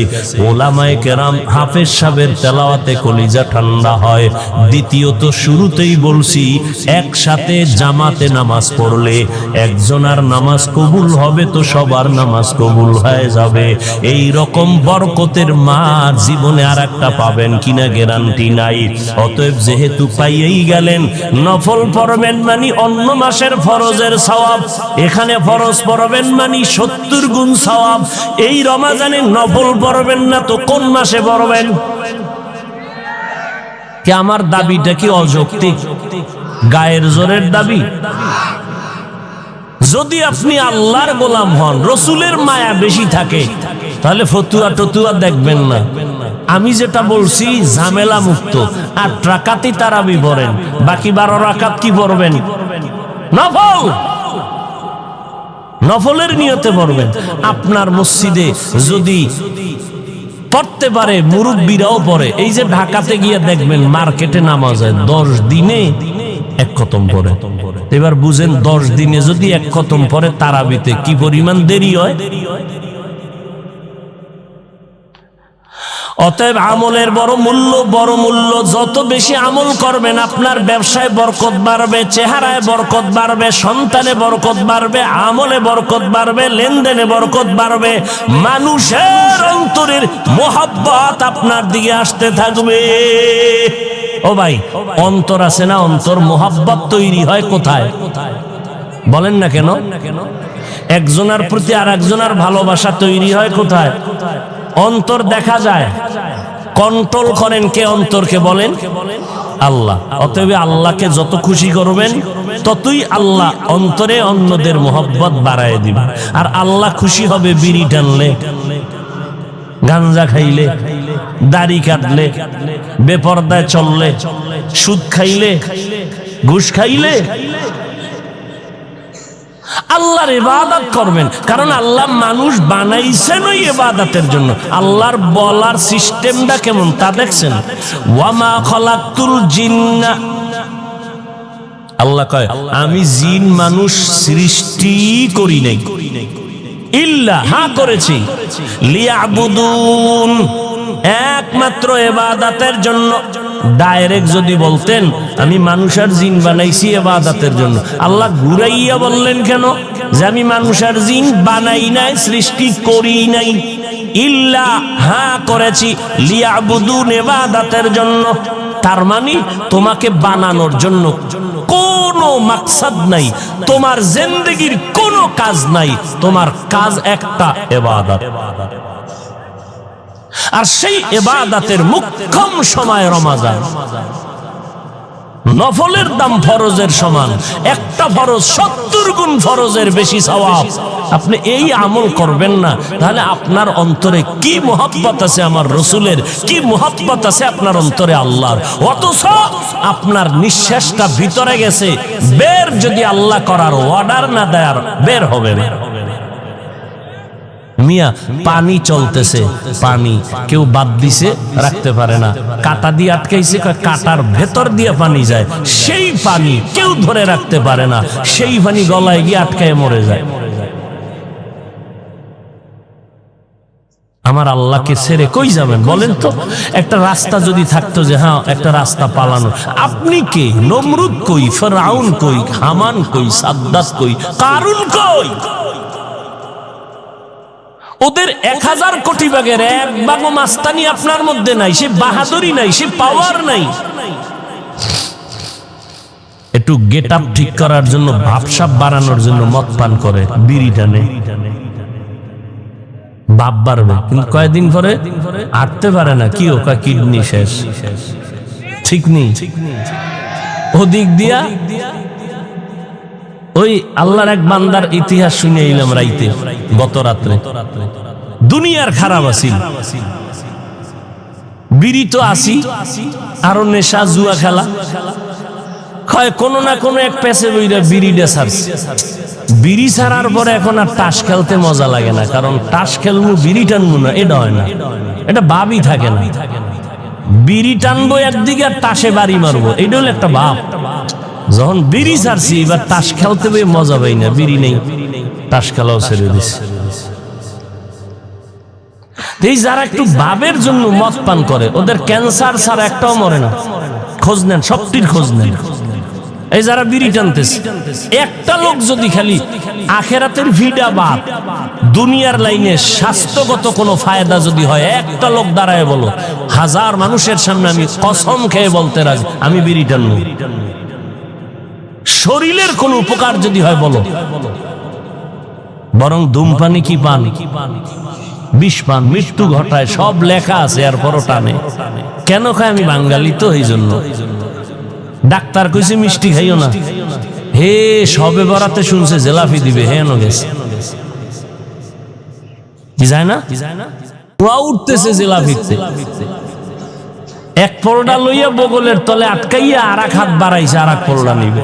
ওলামায়ে কেরাম হাফেজ সাহেবের তেলাওয়াতে কলিজা ঠান্ডা হয়। দ্বিতীয়ত শুরুতেই বলছি একসাথে জামাতে নামাজ পড়লে একজনের নামাজ কবুল হবে তো সবার নামাজ কবুল হয়ে যাবে। এই রকম বরকতের মার জীবনে আর একটা পাবেন কিনা গ্যারান্টি নাই। অতএব যেহেতু পাইয়েই গেলেন, নফল পড়বেন মানে অন্য মাসের ফরজের সওয়াব, এখানে ফরজ পড়বেন মানে 70 গুণ সওয়াব। এই রমজানে নফল পড়বেন না তো কোন মাসে পড়বেন? কি আমার দাবিটা কি অযৌক্তিক, গায়ের জোরের দাবি? যদি আপনি আল্লাহর গোলাম হন, রসুলের মায়া বেশি থাকে, তাহলে ফতুয়া টতুয়া দেখবেন না। আমি যেটা বলছি ঝামেলা মুক্ত। 8 রাকাতই তারাবি পড়েন, বাকি 12 রাকাত কি পড়বেন? নফল, নফলের নিয়তে পড়বেন। আপনার মসজিদে যদি পড়তে পারে, মুরব্বীরাও পড়ে। এই যে ঢাকাতে গিয়ে দেখবেন মার্কেটে নামাজ হয় 10 দিনে 1 খতম পড়ে। এবার বুঝেন 10 দিনে যদি 1 খতম পড়ে তারাবিতে কি পরিমাণ দেরি হয়। অতএব আমলের বড় মূল্য। যত বেশি আমল করবেন আপনার ব্যবসায় বরকত বাড়বে, চেহারায় বরকত বাড়বে, সন্তানে বরকত বাড়বে, আমলে বরকত বাড়বে, লেনদেনে বরকত বাড়বে, মানুষের অন্তরের মোহাব্বত আপনার দিকে আসতে থাকবে। ও ভাই, অন্তর আছে না, অন্তর মোহাব্বত তৈরি হয় কোথায় বলেন না কেন? একজনের প্রতি আর একজনের ভালোবাসা তৈরি হয় কোথায়? অন্তর দেখা যায়। কন্ট্রোল করেন কে অন্তরকে? বলেন আল্লাহ। অতএব আল্লাহকে যত খুশি করবেন ততই আল্লাহ অন্তরে অন্যদের মোহব্বত বাড়ায় দিবে। আর আল্লাহ খুশি হবে বিড়ি টানলে, গাঞ্জা খাইলে, দাড়ি কাটলে, বেপরদায় চললে, সুদ খাইলে, ঘুষ খাইলে। আল্লাহর ইবাদত করবেন, কারণ আল্লাহ মানুষ বানাইছেন ওই ইবাদতের জন্য। আল্লাহর বলার সিস্টেমটা কেমন তা দেখছেন? ওয়ামা খলাকতুল জিন্না, আল্লাহ কয় আমি জিন মানুষ সৃষ্টি করি নাই, ইল্লা হ্যাঁ করেছি, লিয়াবুদুন, একমাত্র ইবাদতের জন্য। ডাইরেক্ট যদি বলতেন আমি মানুষ আর জিন বানাইছি ইবাদতের জন্য, আল্লাহ ঘুরাইয়া বললেন কেন যে আমি মানুষ আর জিন বানাই নাই, সৃষ্টি করি নাই? ইল্লা হ্যাঁ করেছি, লিয়াবুদুন, ইবাদতের জন্য। তার মানে তোমাকে বানানোর জন্য কোনো মাকসাদ নাই, তোমার জিন্দেগির কোনো কাজ নাই, তোমার কাজ একটা ইবাদত। আর সেই ইবাদতের মুখ্যম সময় রমজান। নফলের দাম ফরজের সমান, একটা ফরজ 70 গুণ ফরজের বেশি সওয়াব। আপনি এই আমল করবেন না, তাহলে আপনার অন্তরে কি মোহাব্বত আছে আমার রসুলের, কি মোহাব্বত আছে আপনার অন্তরে আল্লাহর। অথচ আপনার নিঃশ্বাসটা ভিতরে গেছে, বের যদি আল্লাহ করার অর্ডার না দেয় বের হবে না। মিয়া পানি চলতেছে, পানি কেউ বাদ দিছে রাখতে পারে না, কাটা দিয়ে আটকাইছে, কাটার ভেতর দিয়ে পানি যায়, সেই পানি কেউ ধরে রাখতে পারে না, সেই পানি গলায় গিয়ে আটকায় মরে যায়। আমার আল্লাহকে ছেড়ে কই যাবেন বলেন তো? একটা রাস্তা যদি থাকতো যে হ্যাঁ একটা রাস্তা পালানো, আপনি কে? নমরুদ কই, ফিরআউন কই, হামান কই, সাদ্দাত কই, কারুন কই? ওদের 1000 কোটি ভাগের 1 ভাগও মাস্তানি আপনার মধ্যে নাই, সে বাহাদুরি নাই, সে পাওয়ার নাই। একটু গেট আপ ঠিক করার জন্য, ভাবসাব বাড়ানোর জন্য মদ পান করে, বিড়ি টানে, বাপ বাড়বে, কিন্তু কয়েকদিন পরে হাঁটতে পারে না। কি ওকা কিডনি শেষ, ঠিক নেই। ওদিক দিয়া ওই আল্লাহর এক বান্দার ইতিহাস শুনে এলাম রাইতে, গত রাত্রে। দুনিয়ার খারাপ আছিল, বিড়ি তো আসি, আরো নেশা, জুয়া খেলা, কোনো না কোনো এক পেছে বইরা বিড়িটা ছাড়ছে। বিড়ি ছাড়ার পরে এখন আর তাস খেলতে মজা লাগে না, কারণ তাস খেলবো বিড়ি টানবো না, এটা হয় না, এটা ভাবই থাকে না। বিড়ি টানবো একদিকে আর তাসে বাড়ি মারবো, এটা হলো একটা ভাব। যখন বিড়ি ছাড়ছি এবার তাস খেলতে বই মজা পাই না, বিড়ি নেই, তাস খেলাও ছেড়ে দিচ্ছে। এই যারা একটু ভাবের জন্য মদ পান করে, ওদের ক্যান্সার ছাড়া একটাও মরে না। খোঁজ নেন, সবটির খোঁজ নেন। এই যারা বিড়ি টানতেছে, একটা লোক যদি খালি আখেরাতের ভিডা বাদ, দুনিয়ার লাইনে স্বাস্থ্যগত কোনো ফায়দা যদি হয়, একটা লোক দাঁড়ায় বলো, 1000 মানুষের সামনে আমি কসম খেয়ে বলতে রাজি, আমি বিড়ি টানবো। শরীরের কোন উপকার যদি হয় বলো, বরং ধূমপানি কি পান, বিষ পান, মৃত্যু ঘটায়, সব লেখা আছে, এরপরও টানে। কেন খায়? আমি বাঙালি তো, এই জন্য। ডাক্তার কইছে মিষ্টি খাইও না, হে সবে বরাতে শুনছে জেলাফি দিবে, হে গেছে, কি যায় না, উঠতেছে জেলাফিতে, এক পরোটা লইয়া বগলের তলে আটকাইয়া আর এক হাত বাড়াইছে, আর এক পরোটা নিবে।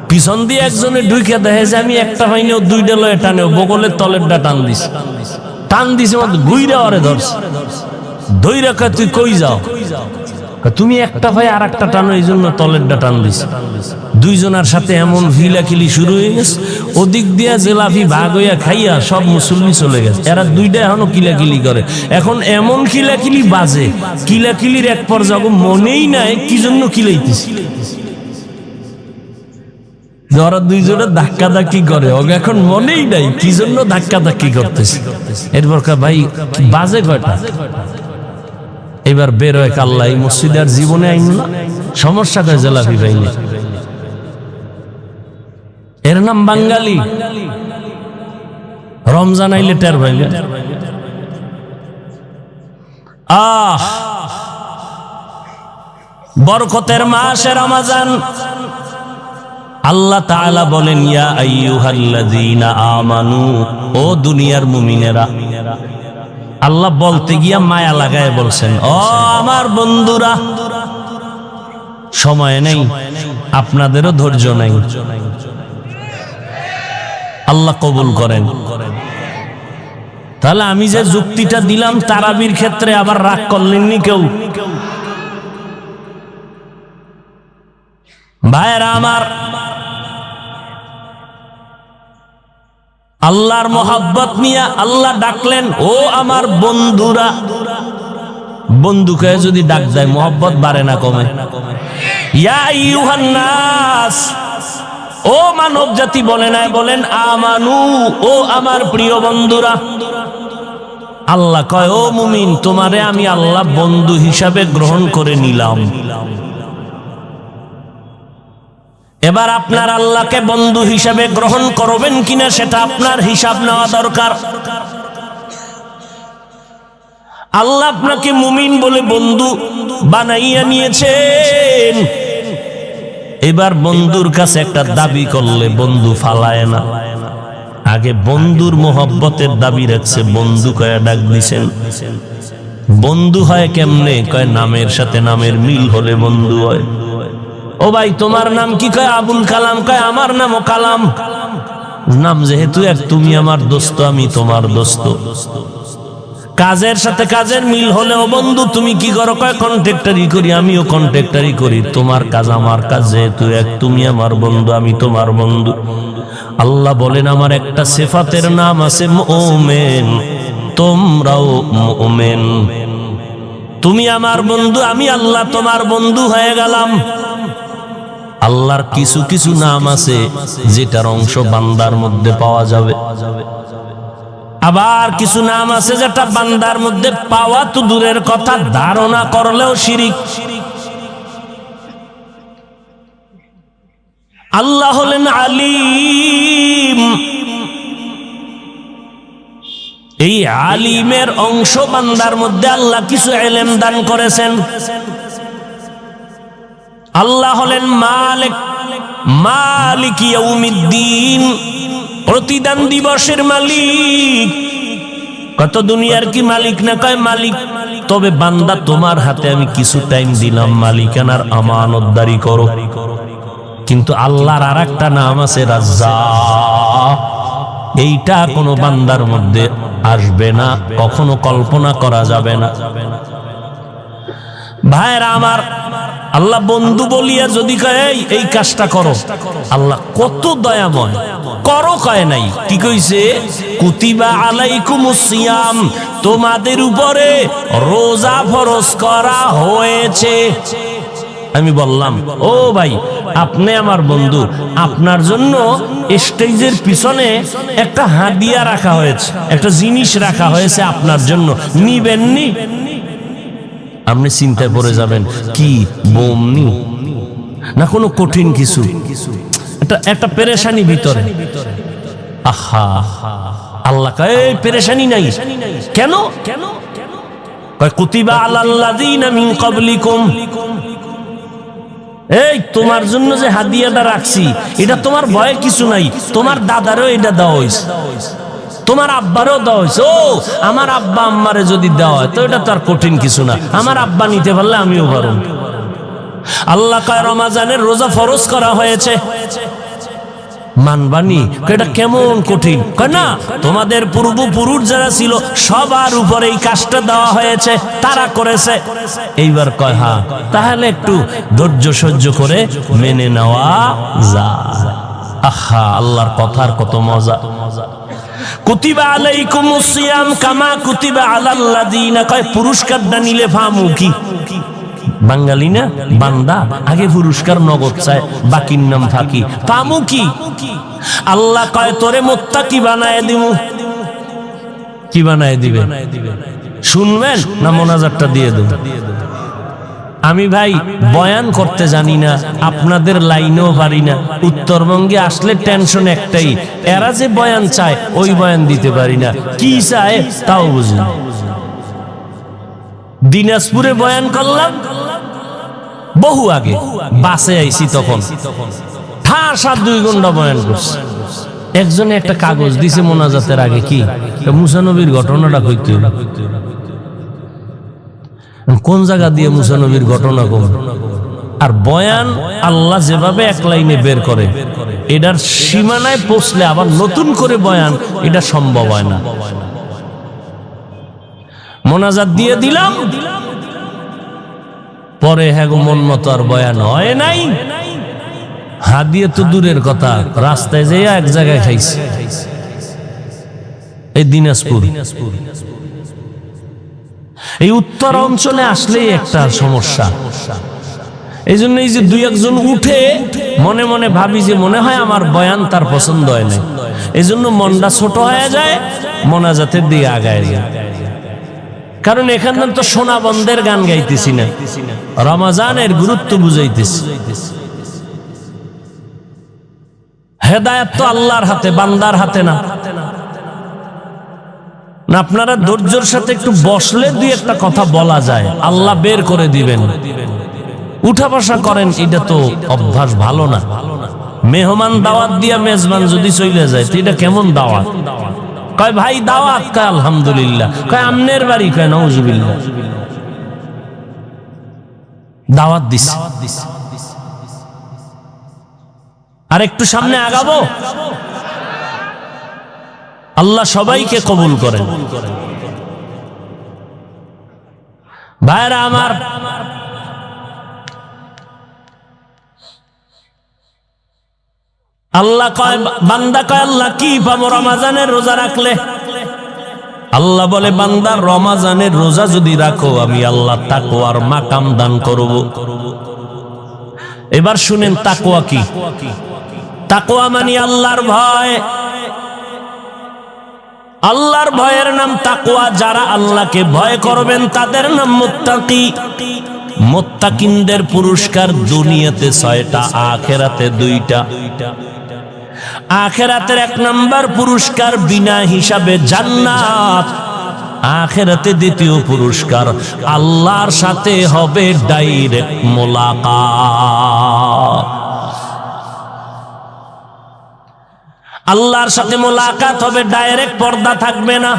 পিছন দিয়ে একজনে ঢুকে দেখে যে আমি একটা হয়নি, ও দুইটা লয়ে টানে, বগলের তলেরটা টান দিছে, টান দিছে মত ঘুইরা ওরে ধরছে, ধইরা কয় তুই কই যাও? তুমি একটা ভাই আর একটা টানো, এই জন্য তলেরটা টান দিছে। দুইজনের সাথে এমন ভিলাখিলি শুরু হয়ে গেছে, ওদিক দিয়া জেলাফি ভাগ হইয়া খাইয়া সব মুসল্লি চলে গেছে। এরা দুইটা এখনো কিলাকিলি করে, এখন এমন কিলাকিলি বাজে, কিলাকিলির এক পর্যায়ে মনেই নাই কি জন্য কিলাইতেছি। ওরা দুইজনে ধাক্কা ধাক্কি করে, ওকে এখন মনেই নাই কি জন্য ধাক্কা ধাক্কি করতেছে। এরপর ভাই বাজে কয়টা? এবার বের হয় কাল্লা, এই মসজিদে আর জীবনে আইন না, সমস্যা কয় জেলাফি পাইনি। এর নাম বাঙালি। রমজান আইলে টের পাইলে, বরকতের মাসে রমজান। আল্লাহ তাআলা বলেন, ইয়া আইয়ুহাল্লাযীনা আমানু, ও দুনিয়ার মুমিনেরা। আল্লাহ বলতে গিয়া মায়া লাগায় বলছেন, ও আমার বন্ধুরা। সময় নেই, আপনাদেরও ধৈর্য নেই, আল্লাহ কবুল করেন। তাহলে আমি যে যুক্তিটা দিলাম তারাবির ক্ষেত্রে, আবার রাগ করলেননি কেউ? ভাইরা আমার, আল্লাহর মোহাব্বত নিয়ে আল্লাহ ডাকলেন, ও আমার বন্ধুরা। বন্ধুকে যদি ডাক দেয়, মোহাব্বত বাড়ে না কমে? ইয়া আইয়ুহান নাস, ও মানব জাতি বলে নাই, বলেন আমানু, ও আমার প্রিয় বন্ধুরা। আল্লাহ কয়, ও মুমিন, তোমারে আমি আল্লাহ বন্ধু হিসাবে গ্রহণ করে নিলাম। এবার আপনার আল্লাহকে বন্ধু হিসাবে গ্রহণ করবেন কিনা সেটা আপনার হিসাব নেওয়া দরকার। আল্লাহ আপনাকে মুমিন বলে বন্ধু বানাইয়া নিয়েছেন। এবার বন্ধুর কাছে একটা দাবি করলে বন্ধু ফালায় না, আগে বন্ধুর মোহব্বতের দাবি রাখছে, বন্ধু কয়ে ডাক দিছেন। বন্ধু হয় কেমনে? কয় নামের সাথে নামের মিল হলে বন্ধু হয়। ও ভাই, তোমার নাম কি? কয় আবুল কালাম। কয় আমার নামও কালাম। নাম যেহেতু এক, তুমি আমার দোস্ত, আমি তোমার দোস্ত। কাজের সাথে কাজের মিল হলেও বন্ধু। তুমি কি করো? কয় কন্ট্রাক্টরি করি, আমিও কন্ট্রাক্টরি করি। তোমার কাজ আমার কাজ যেহেতু এক, তুমি আমার বন্ধু, আমি তোমার বন্ধু। আল্লাহ বলেন, আমার একটা সিফাতের নাম আছে মুমিন, তোমরাও মুমিন। তুমি আমার বন্ধু, আমি আল্লাহ তোমার বন্ধু হয়ে গেলাম। আল্লাহর কিছু কিছু নাম আছে যেটার অংশ বান্দার মধ্যে পাওয়া যাবে, আবার কিছু নাম আছে যেটা বান্দার মধ্যে পাওয়া তো দূরের কথা, ধারণা করলেও শিরিক। আল্লাহ হলেন আলিম। এই আলিমের অংশ বান্দার মধ্যে আল্লাহ কিছু ইলম দান করেছেন। আল্লাহ হলেন মালিক, মালিক ইয়াউমিদ্দিন, প্রতিদান দিবসের মালিক। কত দুনিয়ার কি মালিক না? কয় মালিক। তবে বান্দা তোমার হাতে আমি কিছু টাইম দিলাম, মালিকানার আমানতদারি করো। কিন্তু আল্লাহর আর একটা নাম আছে রাজ্জাক। এইটা কোনো বান্দার মধ্যে আসবে না, কখনো কল্পনা করা যাবে না। ভাইরা আমার, আল্লাহ বন্ধু বলিয়া যদি কয় এই কাজটা করো, আল্লাহ কত দয়াময়, করো কয় নাই, কি কইছে? কুতিবা আলাইকুমুস সিয়াম, তোমাদের উপরে রোজা ফরজ করা হয়েছে। আমি বললাম, ও ভাই আপনি আমার বন্ধু, আপনার জন্য স্টেজের পিছনে একটা হাদিয়া রাখা হয়েছে, একটা জিনিস রাখা হয়েছে আপনার জন্য, নিবেননি? আপনি চিন্তায় পড়ে যাবেন, কি বোমনি না কোনো কঠিন কিছু, একটা পেরেশানি ভিতরে। আহা, আল্লাহ কয় এই পেরেশানি নাই। কেন? কয় কুতিবা আলাল্লাযিনা মিন ক্বাবলিকুম, এই তোমার জন্য যে হাদিয়াটা রাখছি, এটা তোমার ভয়ে কিছু নাই, তোমার দাদারও এটা দেওয়া হয়েছে, তোমার আব্বারও দেওয়া হয়েছে। ও আমার আব্বা আম্মারে যদি দেওয়া হয় তো এটা তো আর কঠিন কিছু না, আমার আব্বা নিতে পারলে আমিও পারব। আল্লাহ কয় রমজানের রোজা ফরজ করা হয়েছে, মানবানি? এটা কেমন কঠিন? কয় না, তোমাদের পূর্বপুরুষ যারা ছিল সবার উপরে এই কাজটা দেওয়া হয়েছে, তারা করেছে। এইবার কয় হ্যাঁ, তাহলে একটু ধৈর্য সহ্য করে মেনে নেওয়া যায়। আহা, আল্লাহর কথার কত মজা। কুতিবা আলাইকুমুস সিয়াম কামা কুতিবা আলাল্লাযিনা, কয় পুরস্কারটা নিলে ফামু কি? বাঙালি না বান্দা, আগে পুরস্কার নগদ চায়, বাকির নাম ফাঁকি, পামু কি? আল্লাহ কয় তোরে মুত্তাকি বানায় দিমু। কি বানায় দিবে? শুনবেন না মোনাজাতটা দিয়ে দেব? আমি ভাই বয়ান করতে জানি না, আপনাদের লাইনেও পারি না। উত্তরবঙ্গে আসলে টেনশন একটাই, এরা যে বয়ান চায় ওই বয়ান দিতে পারি না, কি চায় তাও বুঝি না। দিনাজপুরে বয়ান করলাম বহু আগে, বাসে আইছি তখন, ঠাসা 2 ঘন্টা বয়ান করছি। একজনে একটা কাগজ দিছে মোনাজাতের আগে, কি মুসা নবীর ঘটনাটা কইতে, কোন জায়গা দিয়ে মুসা নবীর ঘটনা কম। আর বয়ান আল্লাহ যেভাবে এক লাইনে বের করে, এটার সীমানায় পৌঁছলে আবার নতুন করে বয়ান, এটা সম্ভব হয় না। মোনাজাত দিয়ে দিলাম, পরে হ্যাঁ গো মন মতো আর বয়ান হয় নাই। হাদিয়া তো দূরের কথা, রাস্তায় যেয়ে এক জায়গায় খাইছি, এই দিনাজপুর। এই উত্তর অঞ্চলে আসলেই একটা সমস্যা। এই জন্য এই যে 2-1 উঠে মনে মনে ভাবি যে মনে হয় আমার বয়ান তার পছন্দ হয় না, এই জন্য মনটা ছোট হয়ে যায়, মোনাজাতের দিকে আগায় যায়। কারণ এখান তো সোনা বন্ধের গান গাইতেছি না, রমজানের গুরুত্ব বুঝাইতেছি। হেদায়েত তো আল্লাহর হাতে, বান্দার হাতে না। আপনারা ধৈর্যের সাথে একটু বসলে 2-1 কথা বলা যায়, আল্লাহ বের করে দিবেন। উঠা বসা করেন, এটা তো অভ্যাস ভালো না। মেহমান দাওয়াত দিয়া মেজবান যদি চলে যায় তো এটা কেমন দাওয়াত? কয় ভাই দাওয়াত, কয় আলহামদুলিল্লাহ, কয় আমনের বাড়ি, কয় নাউজুবিল্লাহ। দাওয়াত দিস। আর একটু সামনে আগাবো, আল্লাহ সবাইকে কবুল করেন। ভাইরা আমার, আল্লাহ কয়, বান্দা কয় আল্লাহ কি পাবো রমজানের রোজা রাখলে? আল্লাহ বলে বান্দা রমজানের রোজা যদি রাখো আমি আল্লাহ তাকওয়ার মাকাম দান করব। এবার শুনেন তাকওয়া কি? তাকওয়া মানে আল্লাহর ভয়। আল্লাহর ভয়ের নাম তাকওয়া। যারা আল্লাহকে ভয় করবেন তাদের নাম মুত্তাকি। মুত্তাকিনদের পুরস্কার দুনিয়াতে 6টা, আখিরাতে 2টা। আখিরাতের 1 নাম্বার পুরস্কার বিনা হিসাবে জান্নাত, আখিরাতে দ্বিতীয় পুরস্কার আল্লাহর সাথে হবে ডাইরেক্ট মোলাকাত। আল্লাহর সাথে মোলাকাত হবে, ডাইরেক্ট পর্দা থাকবে না।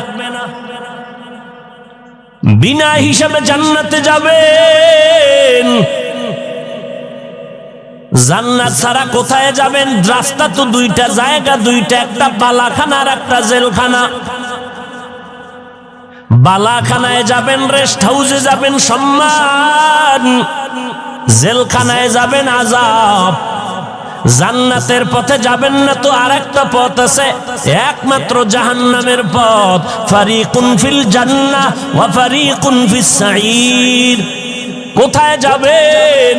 বিনা হিসাবে জান্নাতে যাবেন। জান্নাত ছাড়া কোথায় যাবেন? রাস্তা তো দুইটা, জায়গা দুইটা, একটা বালাখানা আর একটা জেলখানা। বালাখানায় যাবেন, রেস্ট হাউসে যাবেন সম্মান, জেলখানায় যাবেন আযাব। জান্নাতের পথে যাবেন না তো আরেকটা পথ আছে, একমাত্র জাহান্নামের পথ। ফারিকুন ফিল জান্নাহ ওয়া ফারিকুন ফিস সাঈর। কোথায় যাবেন?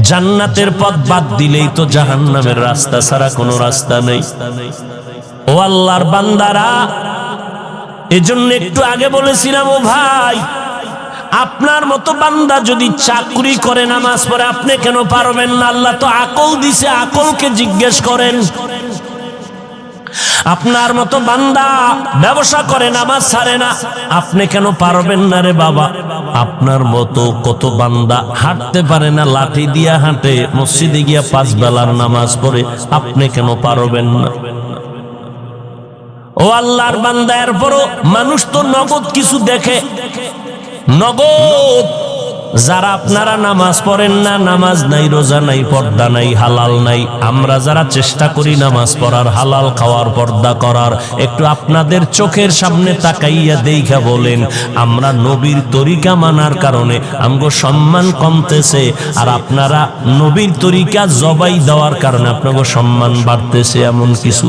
জান্নাতের পথ বাদ দিলেই তো জাহান্নামের রাস্তা ছাড়া কোনো রাস্তা নেই। ও আল্লাহর বান্দারা, এজন্য একটু আগে বলেছিলাম, ও ভাই, আপনার মতো বান্দা যদি চাকরি করে নামাজ পড়ে, আপনি কেন পারবেন না? আল্লাহ তো আকল দিছে, আকলকে জিজ্ঞেস করেন। আপনার মতো বান্দা ব্যবসা করে নামাজ ছাড়ে না, আপনি কেন পারবেন না রে বাবা? আপনার মতো কত বান্দা হাঁটতে পারে না, লাঠি দিয়া হাঁটে, মসজিদে গিয়া 5 বেলার নামাজ পড়ে, আপনি কেন পারবেন না? ও আল্লাহর বান্দা, এরপরও মানুষ তো নগদ কিছু দেখে, নগদ। যারা আপনারা নামাজ পড়েন না, নামাজ নাই, রোজা নাই, পর্দা নাই, হালাল নাই, আমরা যারা চেষ্টা করি নামাজ পড়ার, হালাল খাওয়ার, পর্দা করার, একটু আপনাদের চোখের সামনে তাকাইয়া দেখা বলেন, আমরা নবীর তরিকা মানার কারণে আমগো সম্মান কমতেছে, আর আপনারা নবীর তরিকা জবাই দেওয়ার কারণে আপনাদের সম্মান বাড়তেছে এমন কিছু?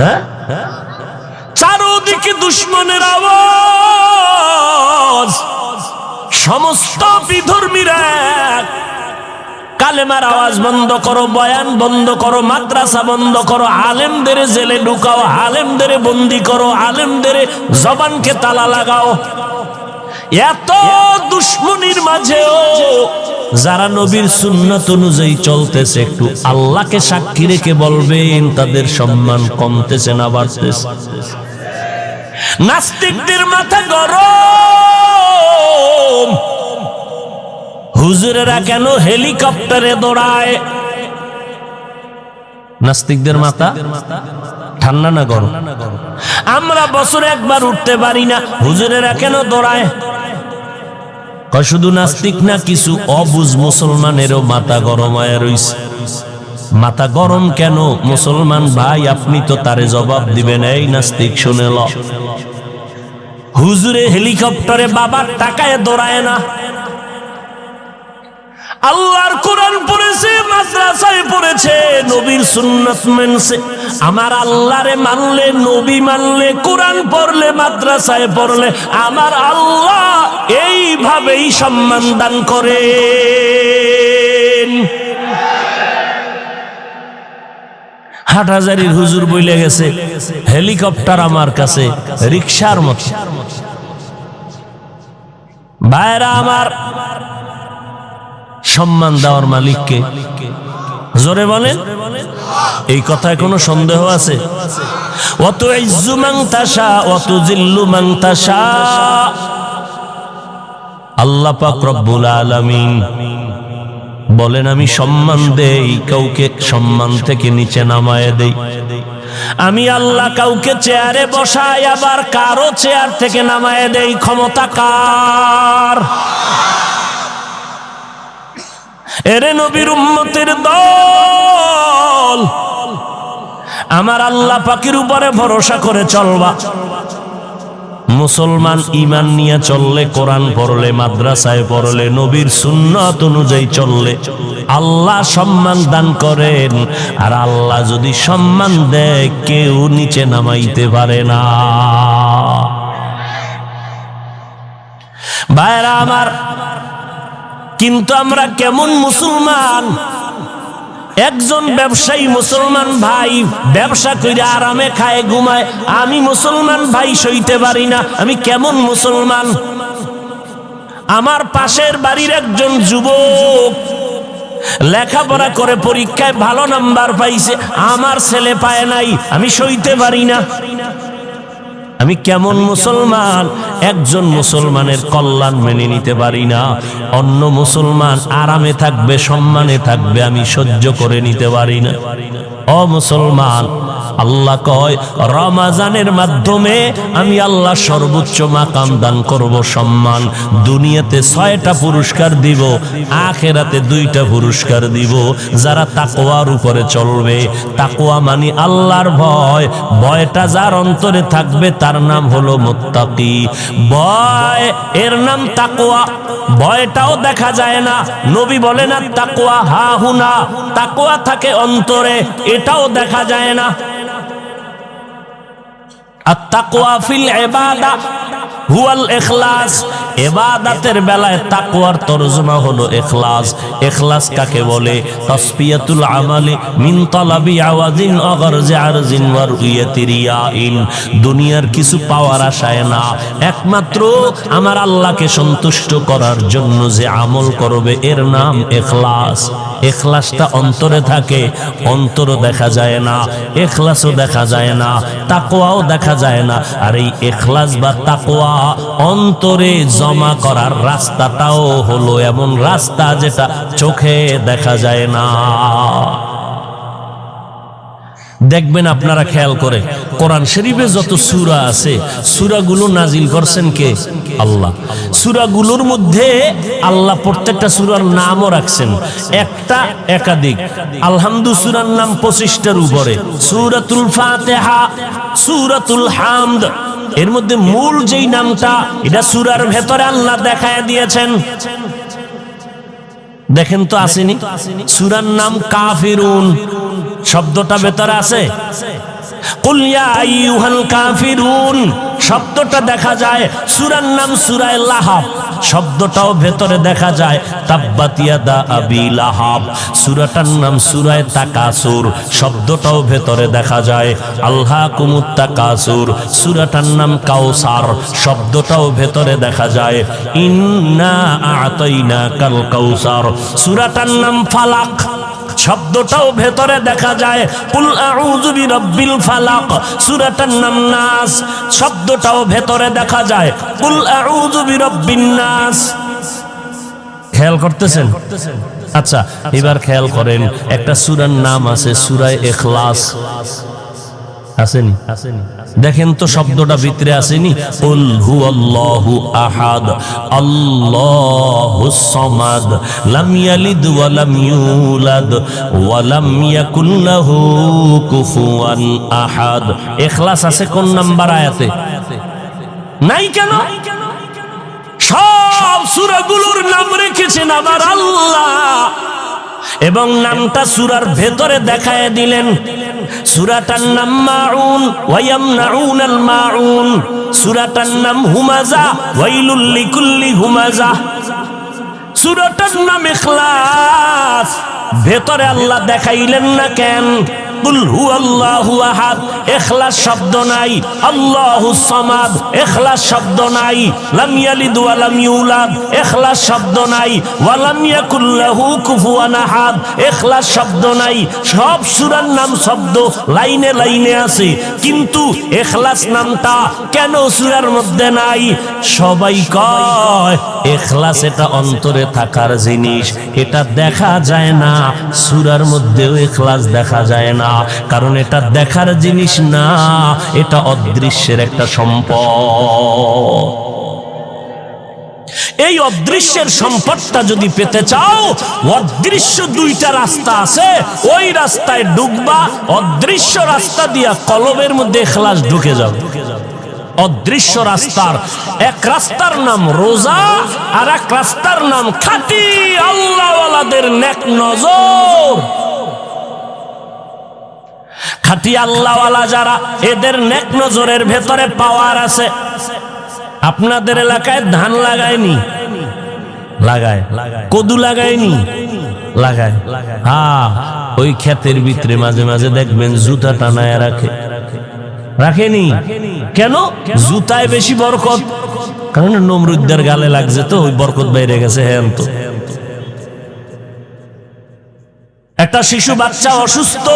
হ্যাঁ, চারদিকে দুশমনের আওয়াজ, সমস্ত বিধর্মীরা কালেমার আওয়াজ বন্ধ করো, বয়ান বন্ধ করো, মাদ্রাসা বন্ধ করো, আলেমদের জেলে ঢুকাও, আলেমদের বন্দি করো, আলেমদের জবানকে তালা লাগাও। এত দুশমনির মাঝেও যারা নবীর সুন্নাত অনুযায়ী চলতেছে, একটু আল্লাহকে সাক্ষী রেখে বলবেন তাদের সম্মান কমতেছে না বাড়তেছে? নাস্তিকদের মাথা গরম, হুজুরেরা কেন হেলিকপ্টারে দৌড়ায়? নাস্তিকদের মাথা ঠান্ডা না গরম? আমরা বছরে একবার উঠতে পারি না, হুজুরেরা কেন দৌড়ায়? শুধু নাস্তিক না, কিছু অবুঝ মুসলমানেরও মাথা গরম হয়ে রইছে। মাথা গরম কেন? মুসলমান ভাই, আপনি তো তারে জবাব দিবেন। এই নাস্তিক, শুনে ল, হুজুরে হেলিকপ্টারে বাবার টাকায় দৌড়ায় না, আল্লাহর কোরআন পড়েছে, মাদ্রাসায় পড়েছে, নবীর সুন্নাত মানছে। আমার আল্লাহরে মানলে, নবী মানলে, কোরআন পড়লে, মাদ্রাসায় পড়লে, আমার আল্লাহ এইভাবেই সম্মান দান করেন। হাটহাজারীর হুজুর বইলে গেছে, হেলিকপ্টার আমার কাছে রিকশার মতো। ভাইরা আমার, সম্মান দেওয়ার মালিককে জোরে বলেন। এই কথায় কোনো সন্দেহ আছে? অত ইজ্জু মান তাশা অত জিল্লু মান তাশা। আল্লাহ পাক রব্বুল আলামিন বলেন, আমি সম্মান দেই, কাউকে সম্মান থেকে নিচে নামায় দেই। আমি আল্লাহ কাউকে চেয়ারে বসাই, আবার কারো চেয়ার থেকে নামায় দেই। ক্ষমতা কার? এরে নবীর উম্মতের দল, আমার আল্লাহ পাকের উপরে ভরসা করে চলবা। মুসলমান ঈমান নিয়ে চললে, কোরআন পড়লে, মাদ্রাসায় পড়লে, নবীর সুন্নাত অনুযায়ী চললে আল্লাহ সম্মান দান করেন। আর আল্লাহ যদি সম্মান দেয়, কেউ নিচে নামাইতে পারে না। ভাইরা আমার, কিন্তু আমরা কেমন মুসলমান? একজন ব্যবসায়ী মুসলমান ভাই ব্যবসা করে আরামে খায়, ঘুমায়, আমি মুসলমান ভাই সইতে পারি না। আমি কেমন মুসলমান? আমার পাশের বাড়ির একজন যুবক লেখাপড়া করে পরীক্ষায় ভালো নাম্বার পাইছে, আমার ছেলে পায় নাই, আমি সইতে পারি না। আমি কেমন মুসলমান? একজন মুসলমানের কল্যাণ মেনে নিতে পারি না, অন্য মুসলমান আরামে থাকবে, সম্মানে থাকবে, আমি সহ্য করে নিতে পারি না। ও মুসলমান, আল্লাহ কয় রমাজানের মাধ্যমে আমি আল্লাহ সর্বোচ্চ মাকাম দান করব, সম্মান। দুনিয়াতে 6টা পুরস্কার দিব, আখিরাতে 2টা পুরস্কার দিব। যারা তাকওয়ার উপরে চলবে, তাকওয়া মানে আল্লাহর ভয়, ভয়টা যার অন্তরে থাকবে তার নাম হলো মুত্তাকি। ভয় এর নাম তাকওয়া। ভয়টাও দেখা যায় না, নবী বলে না তাকওয়া হা হুনা, তাকওয়া থাকে অন্তরে, এটাও দেখা যায় না। আত-তাকওয়া ফিল ইবাদা হুয়াল ইখলাস। ইবাদতের বেলায় তাকওয়ার তরজমা হলো ইখলাস। ইখলাস কাকে বলে? তাসফিয়াতুল আমালি মিন তালাবি আওয়াজিন অগরজি আরজিন ওয়া রুয়াতি রিয়াইন। দুনিয়ার কিছু পাওয়ার আশায় না, একমাত্র আমার আল্লাহকে সন্তুষ্ট করার জন্য যে আমল করবে এর নাম ইখলাস। ইখলাসটা অন্তরে থাকে, অন্তরও দেখা যায় না, ইখলাসও দেখা যায় না, তাকওয়াও দেখা যায় না। আর এই ইখলাস বা তাকওয়া অন্তরে জমা করার রাস্তাটাও হলো এমন রাস্তা যেটা চোখে দেখা যায় না। দেখবেন আপনারা খেয়াল করে, কোরআন শরীফে যত সূরা আছে, সূরাগুলো নাজিল করছেন কে? আল্লাহ। সূরাগুলোর মধ্যে আল্লাহ প্রত্যেকটা সূরার নামও রাখছেন, একটা একাধিক। আলহামদু সূরার নাম 25টার উপরে, সূরাতুল ফাতিহা, সূরাতুল হামদ। এর মধ্যে মূল যেই নামটা, এটা সূরার ভেতরে আল্লাহ দেখায় দিয়েছেন। দেখেন তো আসেনি? সূরার নাম কাফিরুন, শব্দটা ভেতরে আছে। কুল ইয়া আইয়ুহাল কাফিরুন শব্দটা দেখা যায়। সূরার নাম সূরা লাহাব, শব্দটাও ভেতরে দেখা যায়। তাব্বাত ইয়াদা আবি লাহাব, সূরাটার নাম সূরা তাকাসুর, শব্দটাও ভেতরে দেখা যায়। আলহাকুমুত তাকাসুর, সূরাটার নাম কাউসার, শব্দটাও ভেতরে দেখা যায়। ইন্না আ'তাইনাকাল কাউসার, সূরাটার নাম ফালাক, শব্দটাও ভেতরে দেখা যায়। কুল আউযু বিরাব্বিল ফালাক, সূরাটার নাম নাস, শব্দটাও ভেতরে দেখা যায়। কুল আউযু বিরাব্বিন নাস। খেয়াল করতেছেন? আচ্ছা, এবার খেয়াল করেন, একটা সূরার নাম আছে সূরা ইখলাস, আসেনি? দেখেন তো শব্দটা ভিতরে আসেনি? কুল হুয়াল্লাহু আহাদ আল্লাহুস সামাদ লাম ইয়ালিদ ওয়া লাম ইউলাদ ওয়া লাম ইয়াকুল লাহু কুফুয়ান আহাদ। ইখলাস আছে কোন নাম্বার আয়াতে? নাই কেন? সব সূরাগুলোর নাম রেখেছেন আমার আল্লাহ, এবং নামটা সূরার ভেতরে দেখায় দিলেন। সূরাটার নাম মাউন ওয়া ইয়ামনাউনাল মাউন, সূরাটার নাম হুমাজা ওয়াইলুল লিকুল্লি হুমাজা, সূরাটার নাম ইখলাস। ভেতরে আল্লাহ দেখাইলেন না কেন? কুল হুয়াল্লাহু আহাদ, ইখলাস শব্দ নাই। আল্লাহুস সামাদ, ইখলাস শব্দ নাই। লাম ইয়ালিদ ওয়া লাম ইউলাদ, ইখলাস শব্দ নাই। ওয়া লাম ইয়াকুল লাহু কুফুয়ান আহাদ, ইখলাস শব্দ নাই। সব সূরার নাম শব্দ লাইনে লাইনে আছে, কিন্তু ইখলাস নামটা কেন সূরার মধ্যে নাই? সবাই কয় ইখলাস এটা অন্তরে থাকার জিনিস, এটা দেখা যায় না। সূরার মধ্যেও ইখলাস দেখা যায় না, কারণ এটা দেখার জিনিস না, এটা অদৃশ্যের একটা সম্পদ। এই অদৃশ্যের সম্পদটা যদি পেতে চাও, অদৃশ্য 2টা রাস্তা আছে, ওই রাস্তায় ঢুকবা। অদৃশ্য রাস্তা দিয়া কলবের মধ্যে ইখলাস ঢুকে যাবে। অদৃশ্য রাস্তার এক রাস্তার নাম রোজা, আর এক রাস্তার নাম খাঁটি আল্লাহওয়ালাদের নেক নজর। খাঁটি আল্লাহওয়ালা যারা, এদের নেক নজরের ভেতরে পাওয়ার আছে। আপনাদের এলাকায় ধান লাগায়নি? লাগায়। কদু লাগায়নি? লাগায়। হ্যাঁ, ওই ক্ষেতের ভিতরে মাঝে মাঝে দেখবেন জুতা টানায় রাখে। রাখেনি কেন? জুতায় বেশি বরকত, কারণ নমরুদদের গালে লাগছে তো, ওই বরকত বাইরে গেছে। হ্যাঁ, তো একটা শিশু বাচ্চা অসুস্থ,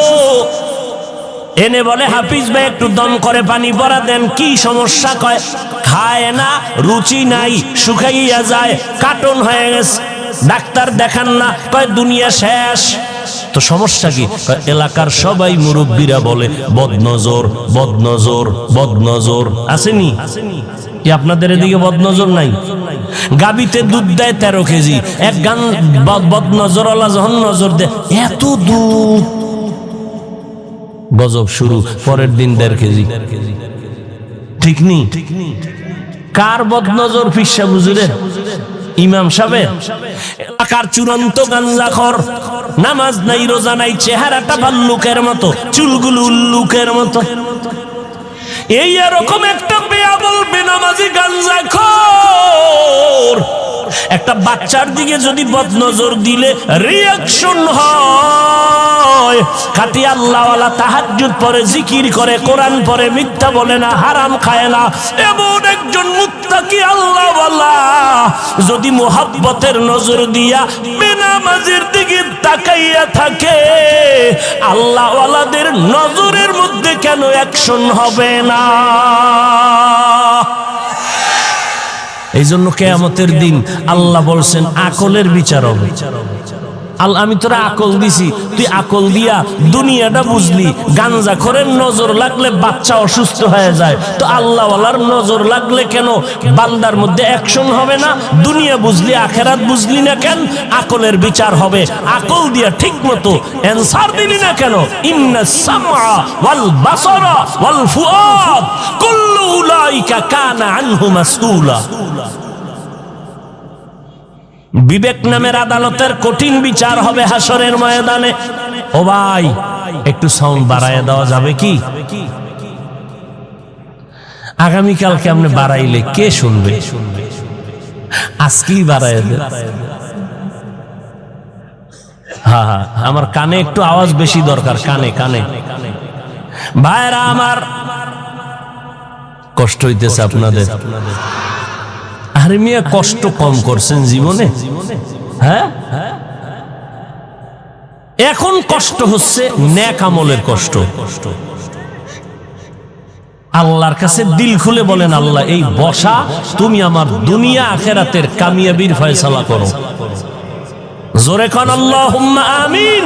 এনে বলে হাফিজ ভাই একটু দম করে পানি পরা দেন। কি সমস্যা? কয় খায় না, রুচি নাই, শুকাইয়া যায়, কার্টুন হয়ে গেছে। ডাক্তার দেখান না, কয় দুনিয়া শেষ। তো সমস্যা কি? এলাকার সবাই মুরব্বীরা বলে বদনজর বদনজর বদনজর। আসেনি কি আপনাদের এদিকে বদনজর নাই? গাবিতে দুধ দেয় 13 কেজি, এক গান বদনজরওয়ালা যখন নজর দেয় এত দুধ, গজব শুরু। পরের দিন 1.5 কেজি। ঠিক নি? কার বদনজর? ফিসা বুঝলেন ইমাম সাহেব। এলাকার চূড়ান্ত গাঞ্জাখর, নামাজ নাই, রোজা নাই, চেহারাটা ভাল্লুকের মতো, চুলগুলো উল্লুকের মতো। এই এরকম একটা বেয়াবল বেনামাজি গাঞ্জাখর একটা বাচ্চার দিকে যদি বদনজর দিলে রিঅ্যাকশন হয়। খাটি আল্লাহওয়ালা, তাহাজ্জুদ পড়ে, জিকির করে, কোরআন পড়ে, মিথ্যা বলে না, হারাম খায় না, এমন একজন মুত্তাকি আল্লাহওয়ালা যদি মোহাব্বতের নজর দিয়া বেনামাজির দিকে তাকাইয়া থাকে, আল্লাহওয়ালাদের নজরের মধ্যে কেন অ্যাকশন হবে না? এই জন্য কিয়ামতের দিন আল্লাহ বলছেন আকলের বিচার হবে। আমি তোরা আকল দিছি, তুই আকল দিয়া দুনিয়াটা বুঝলি। গাঞ্জাখোরের নজর লাগলে বাচ্চা অসুস্থ হয়ে যায়, তো আল্লাহওয়ালার নজর লাগলে কেন বান্দার মধ্যে অ্যাকশন হবে না? দুনিয়া বুঝলি, আখেরাত বুঝলি না কেন? আকলের বিচার হবে। আকল দিয়া ঠিক মতো অ্যানসার দিলি না কেন? ইন্নাস সামআ ওয়াল বাসারা ওয়াল ফুআদ কুল্লু উলাইকা কানা আনহু মাসউলা। বিবেক নামের আদালতের কঠিন বিচার হবে হাসরের ময়দানে। ও ভাই, একটু সাউন্ড বাড়ায় দেওয়া যাবে কি? আগামীকালকে আপনি বাড়াইলে কে শুনবে? আজকেই বাড়ায় দেন। হ্যাঁ হ্যাঁ, আমার কানে একটু আওয়াজ বেশি দরকার, কানে কানে। ভাইরা আমার, কষ্ট হইতেছে আপনাদের? আরে মিয়া, কষ্ট কম করছেন জীবনে? হ্যাঁ, এখন কষ্ট হচ্ছে নেক আমলের কষ্ট। আল্লাহর কাছে দিল খুলে বলেন, আল্লাহ এই বসা তুমি আমার দুনিয়া আখেরাতের কামিয়াবির ফয়সালা করো। জোরে কোন আল্লাহুম্মা আমিন।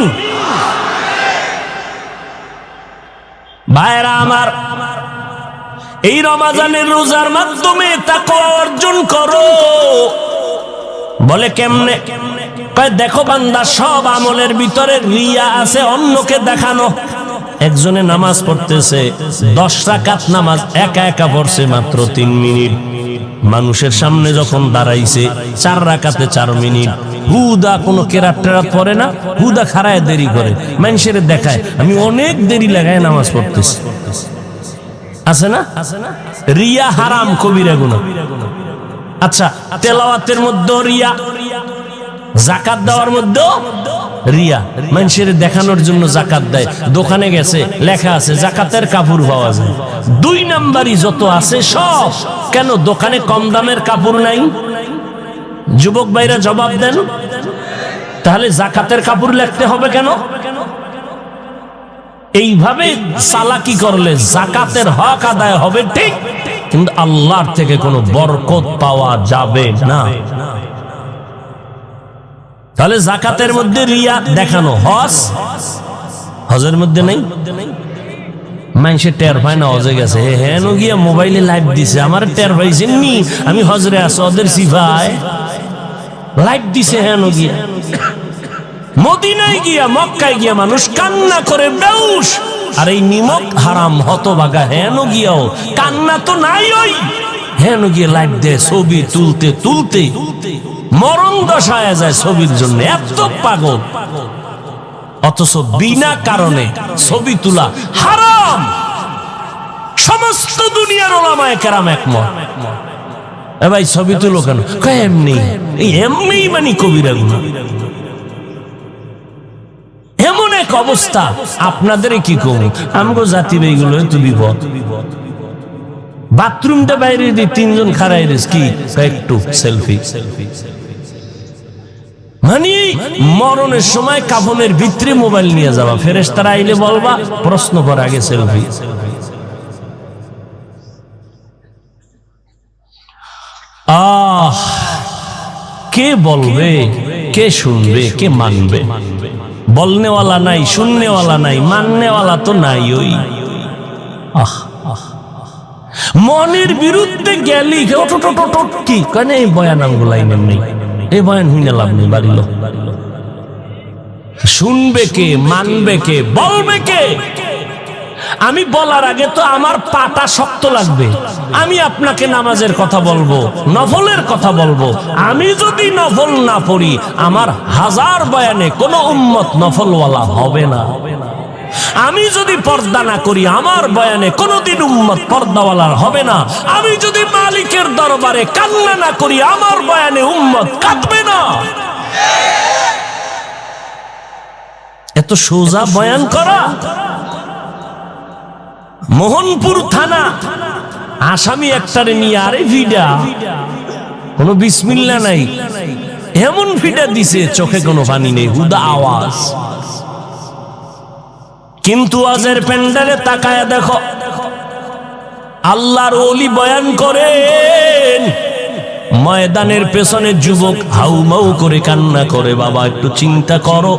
ভাইরা আমার, এই রমজানের রোজার মাধ্যমে তাকওয়া অর্জন করো। বলে কেমনে? দেখো বান্দা, সব আমলের ভিতরে রিয়া আছে, অন্যকে দেখানো। একজনে নামাজ পড়তেছে, 10 রাকাত নামাজ একা একা পড়ছে মাত্র 3 মিনিট। মানুষের সামনে যখন দাঁড়াইছে 4 রাকাতে 4 মিনিট। হুদা কোনো কেরাত টেরাত পড়ে না, হুদা খাড়ায় দেরি করে, মানুষের দেখায় আমি অনেক দেরি লাগায় নামাজ পড়তেছি। আছে না? রিয়া হারাম, কবিরা গুনাহ। আচ্ছা, তেলাওয়াতের মধ্যে রিয়া, যাকাত দেওয়ার মধ্যে রিয়া। মানুষের দেখানোর জন্য যাকাত দেয়, দোকানে গেছে লেখা আছে যাকাতের কাপড় পাওয়া যায়। 2 নাম্বারই যত আছে সব। কেন দোকানে কম দামের কাপড় নাই? যুবক ভাইরা জবাব দেন। তাহলে যাকাতের কাপড় লিখতে হবে কেন? এইভাবে চালাকি করলে যাকাতের হক আদায় হবে ঠিক, কিন্তু আল্লাহর থেকে কোনো বরকত পাওয়া যাবে না। তাহলে যাকাতের মধ্যে রিয়া দেখানো, হজের মধ্যে নাই। মানুষের টের পায় না হজে গেছে, হেন গিয়া মোবাইলে লাইভ দিছে, আমার টের পাইছেন নি আমি হজরে আছি, ওদের সিফায় লাইভ দিছে। হেন গিয়া মদিনায় গিয়া, মক্কায় গিয়া মানুষ কান্না করে বেউস, আর এই নিমক হারাম হতভাগা হেন গিয়াও কান্না তো নাই। ওই হেন গিয়া লাইভ দেয়, ছবি তুলতে তুলতে মরণ দশায় যায় ছবির জন্য, এত পাগল। অথচ বিনা কারণে ছবি তোলা হারাম। সমস্ত দুনিয়ার ওলামায়ে কেরাম একমত। এ ভাই ছবি তুলো কেন? এমনি, এমনি মানে কবিরা গুনাহ। এমন এক অবস্থা, আপনাদের কি কম, আমগো জাতি এইগুলো তো বিপদ। বাথরুমটা বাইরে দিয়ে 3 জন খাড়াই রেস, কি একটু সেলফি। মানে মরণের সময় কাফনের ভিতরে মোবাইল নিয়ে যাওয়া, ফেরেশতারা আইলে বলবা প্রশ্ন করা আগে সেলফি। কে বলবে, কে শুনবে, কে মানবে? বলনেওয়ালা নাই, শুননেওয়ালা নাই, মাননেওয়ালা তো নাই। ওই মনের বিরুদ্ধে গেলি কি কেন এই বয়ান আমগুলাই নেই, এই বয়ান হইনা লাভ নেই। বাড়িল শুনবে কে, মানবে কে, বলবে কে? আমি বলার আগে তো আমার পাটা শক্ত লাগবে। আমি আপনাকে নামাজের কথা বলবো, নফলের কথা বলবো। আমি যদি নফল না পড়ি, আমার হাজার বয়ানে কোনো উম্মত নফলওয়ালা হবে না। আমি যদি পর্দা না করি, আমার বয়ানে কোনোদিন উম্মত পর্দাওয়ালা হবে না। আমি যদি মালিকের দরবারে কান্না না করি, আমার বয়ানে উম্মত কাঁদবে না। এত সোজা বয়ান করা। মোহনপুর থানা আসামি একটারে নিয়ে, আরে ভিডা কোনো বিসমিল্লাহ নাই, এমন ভিডা দিছে চোখে কোনো পানি নেই, হুদা আওয়াজ। কিন্তু আজের প্যান্ডেলে তাকায়া দেখো, আল্লাহর ওলি বয়ান করেন, ময়দানের পেছনে যুবক হাউমাউ করে কান্না করে। বাবা একটু চিন্তা করো,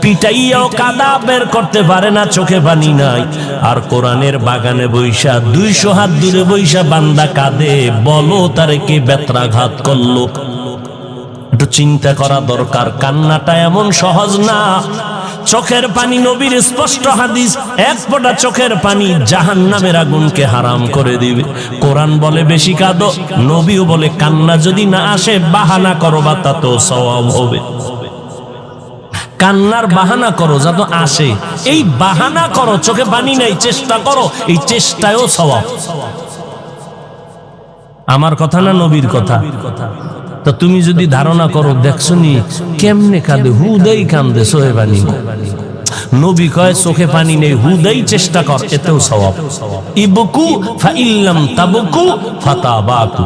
পিটাইয়াও কাদা বের করতে পারে না, চোখে পানি নাই। আর কোরআনের বাগানে বৈশা 200 হাত দূরে বৈশা বান্দা কাঁদে, বলো তারে কে বেত্রাঘাত করলো? একটু চিন্তা করা দরকার। কান্নাটা এমন সহজ না। চোখের পানি, নবীর স্পষ্ট হাদিস, এক ফোঁটা চোখের পানি জাহান্নামের আগুনকে হারাম করে দিবে। কোরআন বলে বেশি কাঁদো, নবীও বলে কান্না যদি না আসে বাহানা করো, বা তাতেও সওয়াব হবে। কান্নার বাহানা করো যাতে আসে, এই বাহানা করো। চোখে পানি নাই, চেষ্টা করো, এই চেষ্টায়ও সওয়াব। আমার কথা না নবীর কথা। তো তুমি যদি ধারণা করো, দেখছো নি কেমনে কাঁদে, হুদাই কান্দে, চোখে পানি নেই। নবী কয় চোখে পানি নেই, হুদাই চেষ্টা কর, এতেও সওয়াব। ইবকু ফা ইল্লাম তাবকু ফাতাবাকু।